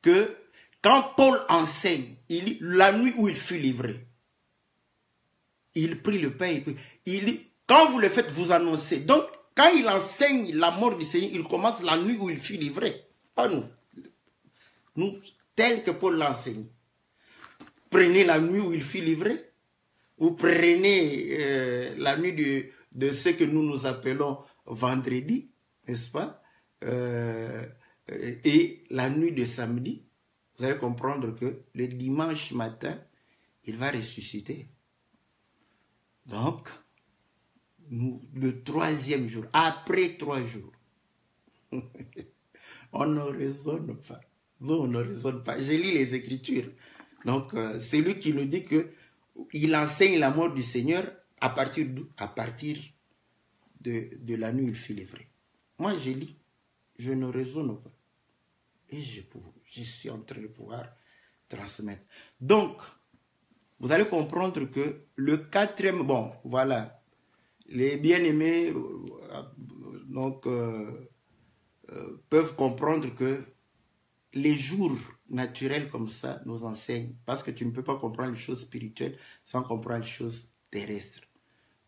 que quand Paul enseigne, il dit la nuit où il fut livré, il prit le pain, il dit, quand vous le faites, vous annoncez. Donc, quand il enseigne la mort du Seigneur, il commence la nuit où il fut livré. Pas nous. Nous, tel que Paul l'enseigne. Prenez la nuit où il fut livré, ou prenez la nuit de ce que nous appelons vendredi, n'est-ce pas? Et la nuit de samedi, vous allez comprendre que le dimanche matin, il va ressusciter. Donc, le troisième jour, après 3 jours, on ne raisonne pas. Non, on ne raisonne pas. Je lis les Écritures. Donc, c'est lui qui nous dit qu'il enseigne la mort du Seigneur à partir de la nuit où il fut livré. Moi, je lis, je ne raisonne pas. Et je suis en train de pouvoir transmettre. Donc, vous allez comprendre que le 4e, bon, voilà, les bien-aimés peuvent comprendre que les jours naturels comme ça nous enseignent, parce que tu ne peux pas comprendre les choses spirituelles sans comprendre les choses terrestres.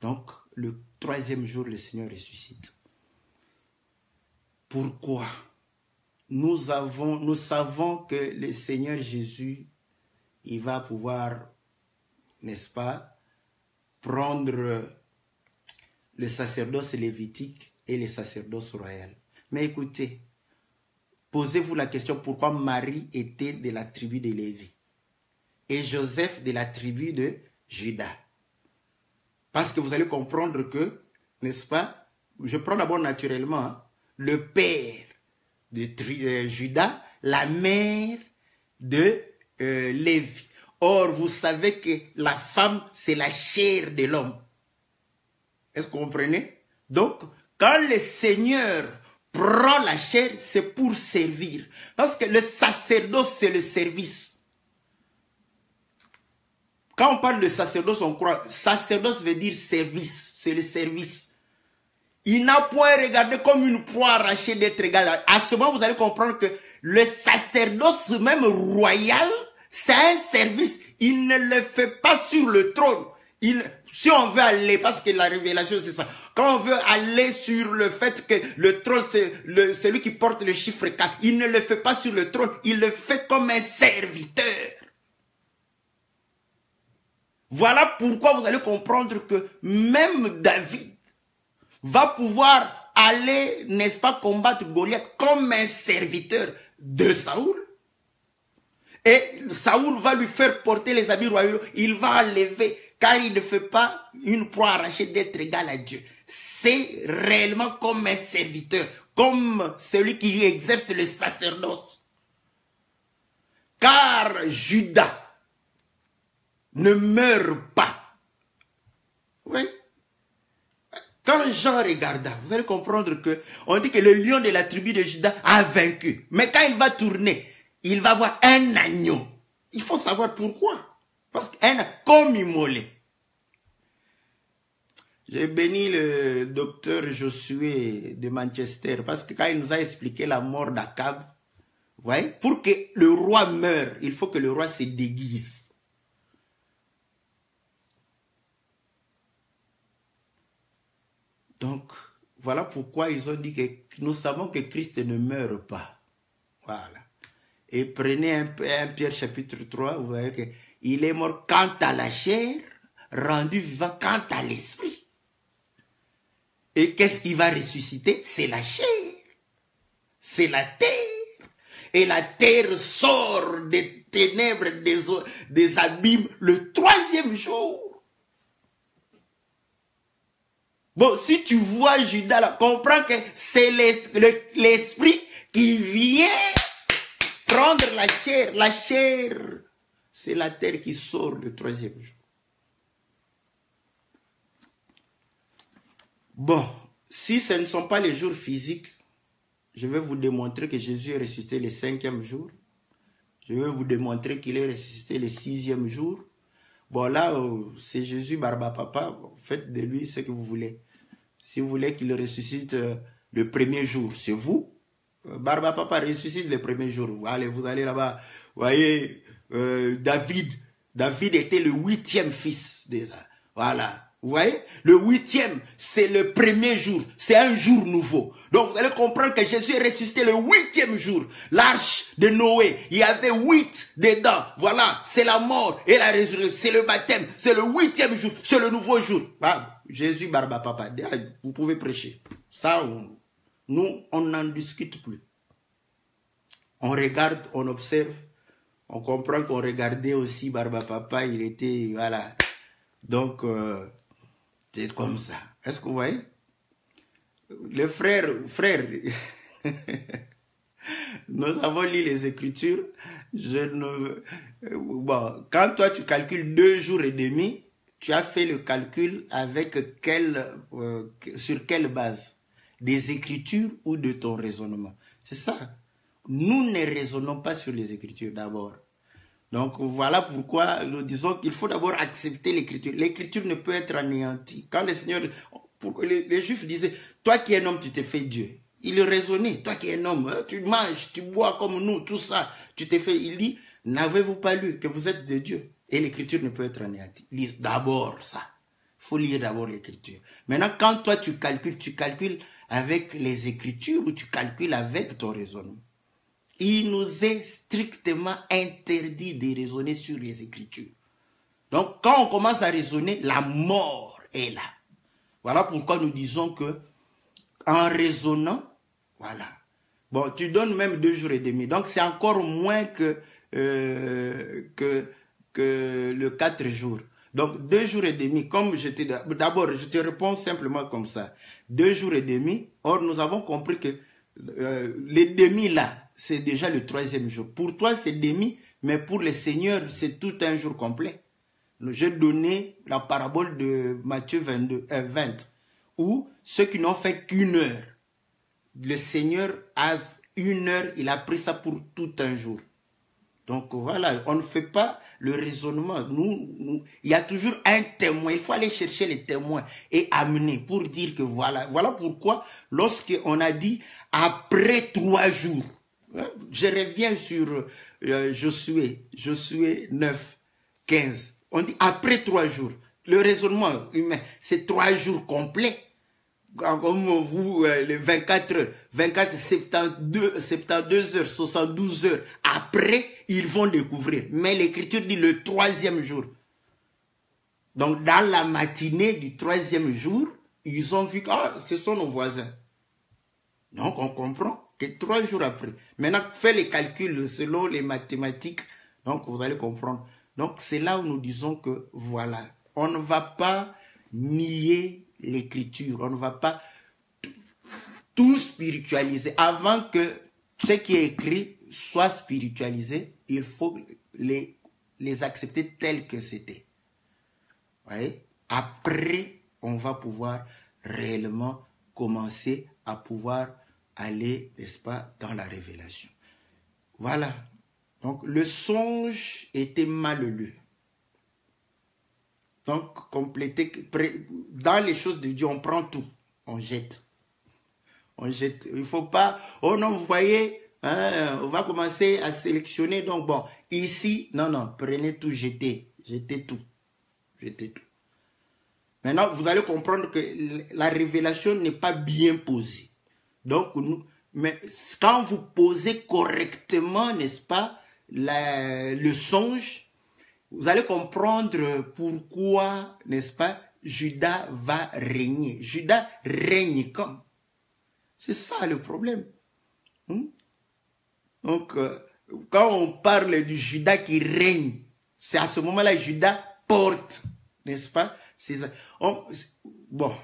Donc, le 3e jour, le Seigneur ressuscite. Pourquoi? Nous savons que le Seigneur Jésus, il va pouvoir, n'est-ce pas, prendre le sacerdoce lévitique et le sacerdoce royal. Mais écoutez, posez-vous la question pourquoi Marie était de la tribu de Lévi et Joseph de la tribu de Juda. Parce que vous allez comprendre que, n'est-ce pas, je prends d'abord naturellement, hein, le père de Juda, la mère de Lévi. Or, vous savez que la femme, c'est la chair de l'homme. Est-ce que vous comprenez? Donc, quand le Seigneur prend la chair, c'est pour servir. Parce que le sacerdoce, c'est le service. Quand on parle de sacerdoce, on croit, sacerdoce veut dire service, c'est le service. Il n'a point regardé comme une proie arrachée d'être égal. À ce moment, vous allez comprendre que le sacerdoce, même royal, c'est un service. Il ne le fait pas sur le trône. Si on veut aller, parce que la révélation c'est ça, quand on veut aller sur le fait que le trône c'est celui qui porte le chiffre 4, il ne le fait pas sur le trône, il le fait comme un serviteur. Voilà pourquoi vous allez comprendre que même David va pouvoir aller, n'est-ce pas, combattre Goliath comme un serviteur de Saoul. Et Saoul va lui faire porter les habits royaux, il va enlever, car il ne fait pas une proie arrachée d'être égal à Dieu. C'est réellement comme un serviteur, comme celui qui exerce le sacerdoce. Car Judas ne meurt pas. Oui. Quand Jean regarda, vous allez comprendre que on dit que le lion de la tribu de Judas a vaincu. Mais quand il va tourner, il va voir un agneau. Il faut savoir pourquoi. Parce qu'un comme immolé. J'ai béni le docteur Josué de Manchester parce que quand il nous a expliqué la mort d'Akab, vous voyez, pour que le roi meure, il faut que le roi se déguise. Donc, voilà pourquoi ils ont dit que nous savons que Christ ne meurt pas. Voilà. Et prenez un Pierre chapitre 3, vous voyez qu'il est mort quant à la chair, rendu vivant quant à l'esprit. Et qu'est-ce qui va ressusciter? C'est la chair. C'est la terre. Et la terre sort des ténèbres, des abîmes le 3e jour. Bon, si tu vois Judas là, comprends que c'est l'esprit qui vient prendre la chair. La chair, c'est la terre qui sort le 3e jour. Bon, si ce ne sont pas les jours physiques, je vais vous démontrer que Jésus est ressuscité le 5e jour. Je vais vous démontrer qu'il est ressuscité le 6e jour. Bon, là, c'est Jésus, Barba Papa. Faites de lui ce que vous voulez. Si vous voulez qu'il ressuscite le premier jour, c'est vous. Barba Papa ressuscite le premier jour. Allez, vous allez là-bas. Vous voyez, David était le 8e fils déjà. Voilà. Vous voyez, le 8e, c'est le premier jour. C'est un jour nouveau. Donc, vous allez comprendre que Jésus est ressuscité le 8e jour. L'arche de Noé, il y avait 8 dedans. Voilà, c'est la mort et la résurrection. C'est le baptême. C'est le 8e jour. C'est le nouveau jour. Ah, Jésus, Barba Papa, vous pouvez prêcher. Ça, nous, on n'en discute plus. On regarde, on observe. On comprend qu'on regardait aussi Barba Papa. Il était, voilà. Donc, c'est comme ça. Est-ce que vous voyez? Les frères, nous avons lu les Écritures. Bon, quand toi tu calcules 2 jours et demi, tu as fait le calcul avec sur quelle base? Des Écritures ou de ton raisonnement? C'est ça. Nous ne raisonnons pas sur les Écritures d'abord. Donc voilà pourquoi nous disons qu'il faut d'abord accepter l'écriture. L'écriture ne peut être anéantie. Quand le Seigneur, les Juifs disaient, toi qui es un homme, tu t'es fait Dieu. Il raisonnait, toi qui es un homme, tu manges, tu bois comme nous, tout ça, tu t'es fait. Il dit, n'avez-vous pas lu que vous êtes de Dieu? Et l'écriture ne peut être anéantie. Lise d'abord ça. Il faut lire d'abord l'écriture. Maintenant, quand toi tu calcules avec les Écritures ou tu calcules avec ton raisonnement. Il nous est strictement interdit de raisonner sur les Écritures. Donc, quand on commence à raisonner, la mort est là. Voilà pourquoi nous disons que, en raisonnant, voilà. Bon, tu donnes même 2 jours et demi. Donc, c'est encore moins que le 4 jours. Donc, 2 jours et demi, comme je t'ai... D'abord, je te réponds simplement comme ça. 2 jours et demi. Or, nous avons compris que les demi là, c'est déjà le 3e jour. Pour toi, c'est demi, mais pour les seigneurs, c'est tout un jour complet. J'ai donné la parabole de Matthieu 20, où ceux qui n'ont fait qu'1 heure, le Seigneur a 1 heure, il a pris ça pour tout un jour. Donc voilà, on ne fait pas le raisonnement. Il y a toujours un témoin. Il faut aller chercher les témoins et amener pour dire que voilà. Voilà pourquoi, lorsqu'on a dit après 3 jours, je reviens sur Josué 9, 15. On dit après 3 jours. Le raisonnement humain, c'est 3 jours complets. Comme vous, les 24 heures, 72 heures, 72 heures. Après, ils vont découvrir. Mais l'Écriture dit le 3e jour. Donc, dans la matinée du 3e jour, ils ont vu que ce sont nos voisins. Donc, on comprend que 3 jours après. Maintenant, faites les calculs selon les mathématiques. Donc, vous allez comprendre. Donc, c'est là où nous disons que, voilà, on ne va pas nier l'écriture, on ne va pas tout spiritualiser. Avant que ce qui est écrit soit spiritualisé, il faut les accepter tels que c'était. Voyez? Après, on va pouvoir réellement commencer à pouvoir aller, n'est-ce pas, dans la révélation. Voilà. Donc, le songe était mal lu. Donc, compléter, dans les choses de Dieu, on prend tout, on jette. On jette. Il ne faut pas, oh non, vous voyez, hein, on va commencer à sélectionner. Donc, bon, ici, non, prenez tout, jetez tout. Jetez tout. Maintenant, vous allez comprendre que la révélation n'est pas bien posée. Donc, mais quand vous posez correctement, n'est-ce pas, le songe, vous allez comprendre pourquoi, n'est-ce pas, Judas va régner. Judas règne quand? C'est ça le problème. Donc, quand on parle du Judas qui règne, c'est à ce moment-là que Judas porte, n'est-ce pas? Bon,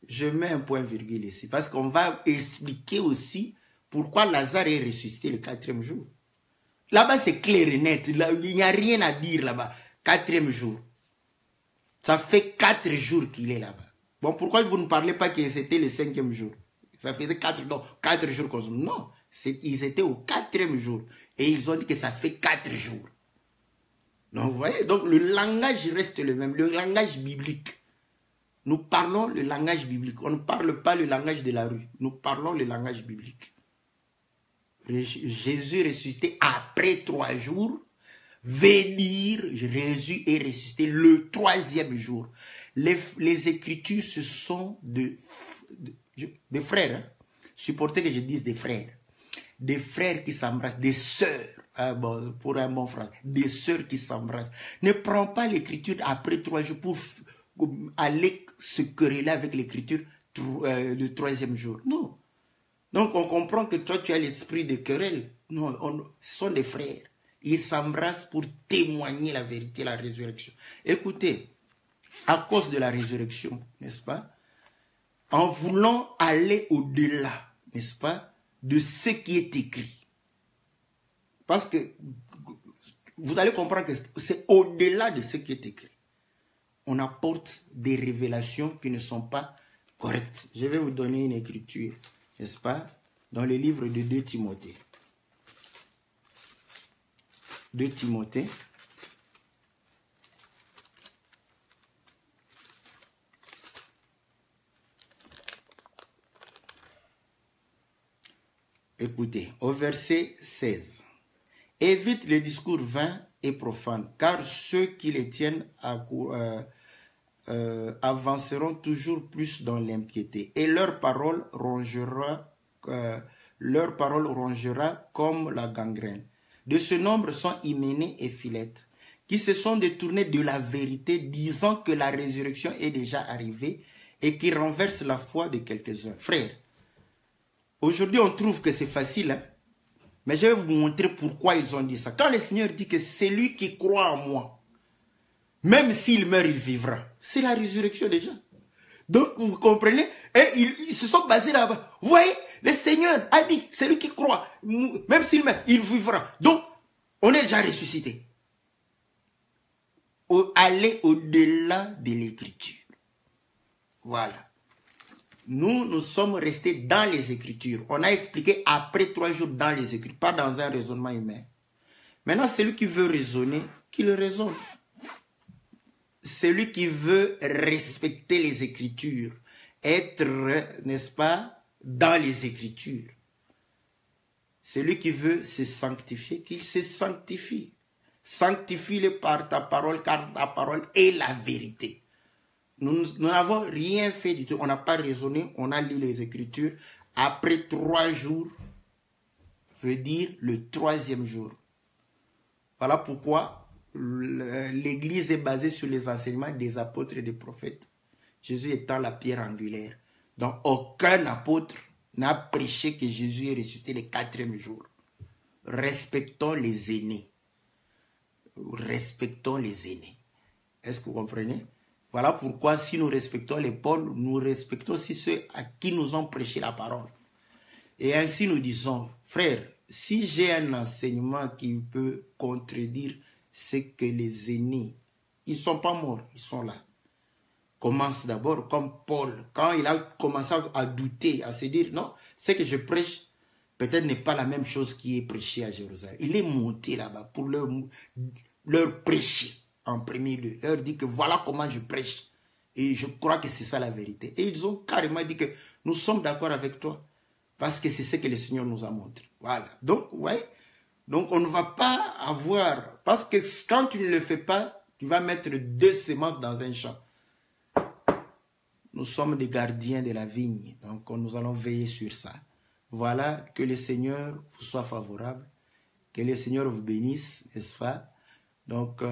je mets un point virgule ici, parce qu'on va expliquer aussi pourquoi Lazare est ressuscité le 4e jour. Là-bas, c'est clair et net. Il n'y a rien à dire là-bas. 4e jour. Ça fait 4 jours qu'il est là-bas. Bon, pourquoi vous ne parlez pas que c'était le 5e jour? Ça faisait 4 jours qu'on se... Non, ils étaient au 4e jour. Et ils ont dit que ça fait 4 jours. Donc, vous voyez, donc le langage reste le même. Le langage biblique. Nous parlons le langage biblique. On ne parle pas le langage de la rue. Nous parlons le langage biblique. Jésus ressuscité après 3 jours, venir, Jésus est ressuscité le 3e jour. Les Écritures, ce sont des frères. Hein? Supportez que je dise des frères. Des frères qui s'embrassent, des sœurs. Ah bon, pour un bon frère, des sœurs qui s'embrassent. Ne prends pas l'écriture après 3 jours pour aller se quereller avec l'écriture le 3e jour. Non. Donc on comprend que toi tu as l'esprit de querelle. Non, ce sont des frères. Ils s'embrassent pour témoigner la vérité, la résurrection. Écoutez, à cause de la résurrection, n'est-ce pas? En voulant aller au-delà, n'est-ce pas, de ce qui est écrit. Parce que vous allez comprendre que c'est au-delà de ce qui est écrit. On apporte des révélations qui ne sont pas correctes. Je vais vous donner une écriture, n'est-ce pas, dans le livre de 2 Timothée. 2 Timothée. Écoutez, au verset 16. Évite les discours vains et profanes, car ceux qui les tiennent avanceront toujours plus dans l'impiété, et leur parole rongera comme la gangrène. De ce nombre sont Hyménée et Philette, qui se sont détournés de la vérité, disant que la résurrection est déjà arrivée et qui renversent la foi de quelques-uns. Frères, aujourd'hui on trouve que c'est facile, hein? Mais je vais vous montrer pourquoi ils ont dit ça. Quand le Seigneur dit que celui qui croit en moi, même s'il meurt, il vivra. C'est la résurrection déjà. Donc, vous comprenez? Et ils se sont basés là-bas. Vous voyez, le Seigneur a dit, celui qui croit, même s'il meurt, il vivra. Donc, on est déjà ressuscité. Aller au-delà de l'écriture. Voilà. Nous sommes restés dans les Écritures. On a expliqué après 3 jours dans les Écritures, pas dans un raisonnement humain. Maintenant, celui qui veut raisonner, qu'il raisonne. Celui qui veut respecter les Écritures, être, n'est-ce pas, dans les Écritures. Celui qui veut se sanctifier, qu'il se sanctifie. Sanctifie-le par ta parole, car ta parole est la vérité. Nous n'avons rien fait du tout. On n'a pas raisonné, on a lu les Écritures. Après 3 jours, veut dire le 3e jour. Voilà pourquoi l'Église est basée sur les enseignements des apôtres et des prophètes. Jésus étant la pierre angulaire. Donc aucun apôtre n'a prêché que Jésus est ressuscité le 4e jour. Respectons les aînés. Respectons les aînés. Est-ce que vous comprenez? Voilà pourquoi si nous respectons les Pauls, nous respectons aussi ceux à qui nous ont prêché la parole. Et ainsi nous disons, frère, si j'ai un enseignement qui peut contredire ce que les aînés, ils ne sont pas morts, ils sont là. Commence d'abord comme Paul, quand il a commencé à douter, à se dire, non, ce que je prêche, peut-être n'est pas la même chose qui est prêché à Jérusalem. Il est monté là-bas pour leur prêcher. En premier lieu, leur dit que voilà comment je prêche. Et je crois que c'est ça la vérité. Et ils ont carrément dit que nous sommes d'accord avec toi. Parce que c'est ce que le Seigneur nous a montré. Voilà. Donc, ouais. Donc, on ne va pas avoir... Parce que quand tu ne le fais pas, tu vas mettre 2 semences dans un champ. Nous sommes des gardiens de la vigne. Donc, nous allons veiller sur ça. Voilà. Que le Seigneur vous soit favorable. Que le Seigneur vous bénisse, n'est-ce pas? Donc,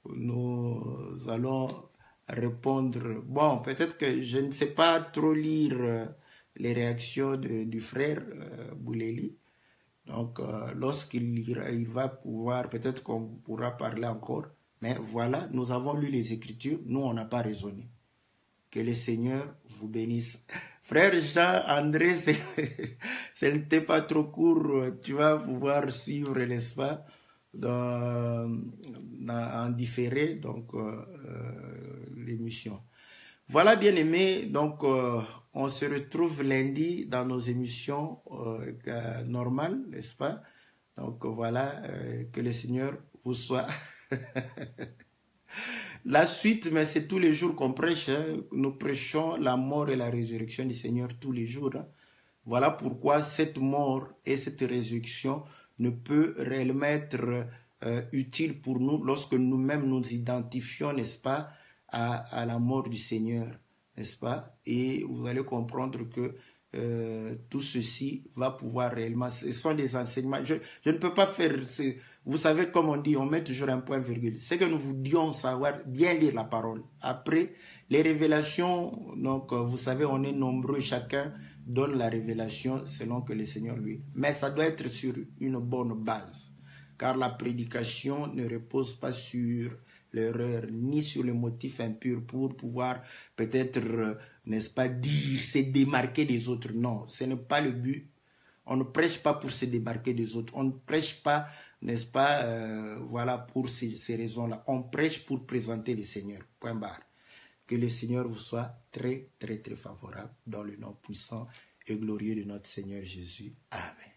nous allons répondre. Bon, peut-être que je ne sais pas trop lire les réactions du frère Bouleli. Donc, lorsqu'il lira, il va pouvoir, peut-être qu'on pourra parler encore. Mais voilà, nous avons lu les Écritures. Nous, on n'a pas raisonné. Que le Seigneur vous bénisse. Frère Jean-André, ce n'était pas trop court. Tu vas pouvoir suivre, n'est-ce pas? En différé, donc l'émission. Voilà, bien aimé, donc on se retrouve lundi dans nos émissions normales, n'est-ce pas? Donc voilà, que le Seigneur vous soit La suite, mais c'est tous les jours qu'on prêche. Hein. Nous prêchons la mort et la résurrection du Seigneur tous les jours. Hein. Voilà pourquoi cette mort et cette résurrection ne peut réellement être utile pour nous lorsque nous-mêmes nous identifions, n'est-ce pas, à la mort du Seigneur, n'est-ce pas? Et vous allez comprendre que tout ceci va pouvoir réellement... Ce sont des enseignements. Je ne peux pas faire... Vous savez, comme on dit, on met toujours un point virgule. C'est que nous vous dions savoir bien lire la parole. Après, les révélations, donc vous savez, on est nombreux, chacun donne la révélation selon que le Seigneur lui. Mais ça doit être sur une bonne base. Car la prédication ne repose pas sur l'erreur, ni sur les motifs impurs pour pouvoir peut-être, n'est-ce pas, dire, se démarquer des autres. Non, ce n'est pas le but. On ne prêche pas pour se démarquer des autres. On ne prêche pas, n'est-ce pas, voilà, pour ces raisons-là. On prêche pour présenter le Seigneur. Point barre. Que le Seigneur vous soit très, très, très favorable dans le nom puissant et glorieux de notre Seigneur Jésus. Amen.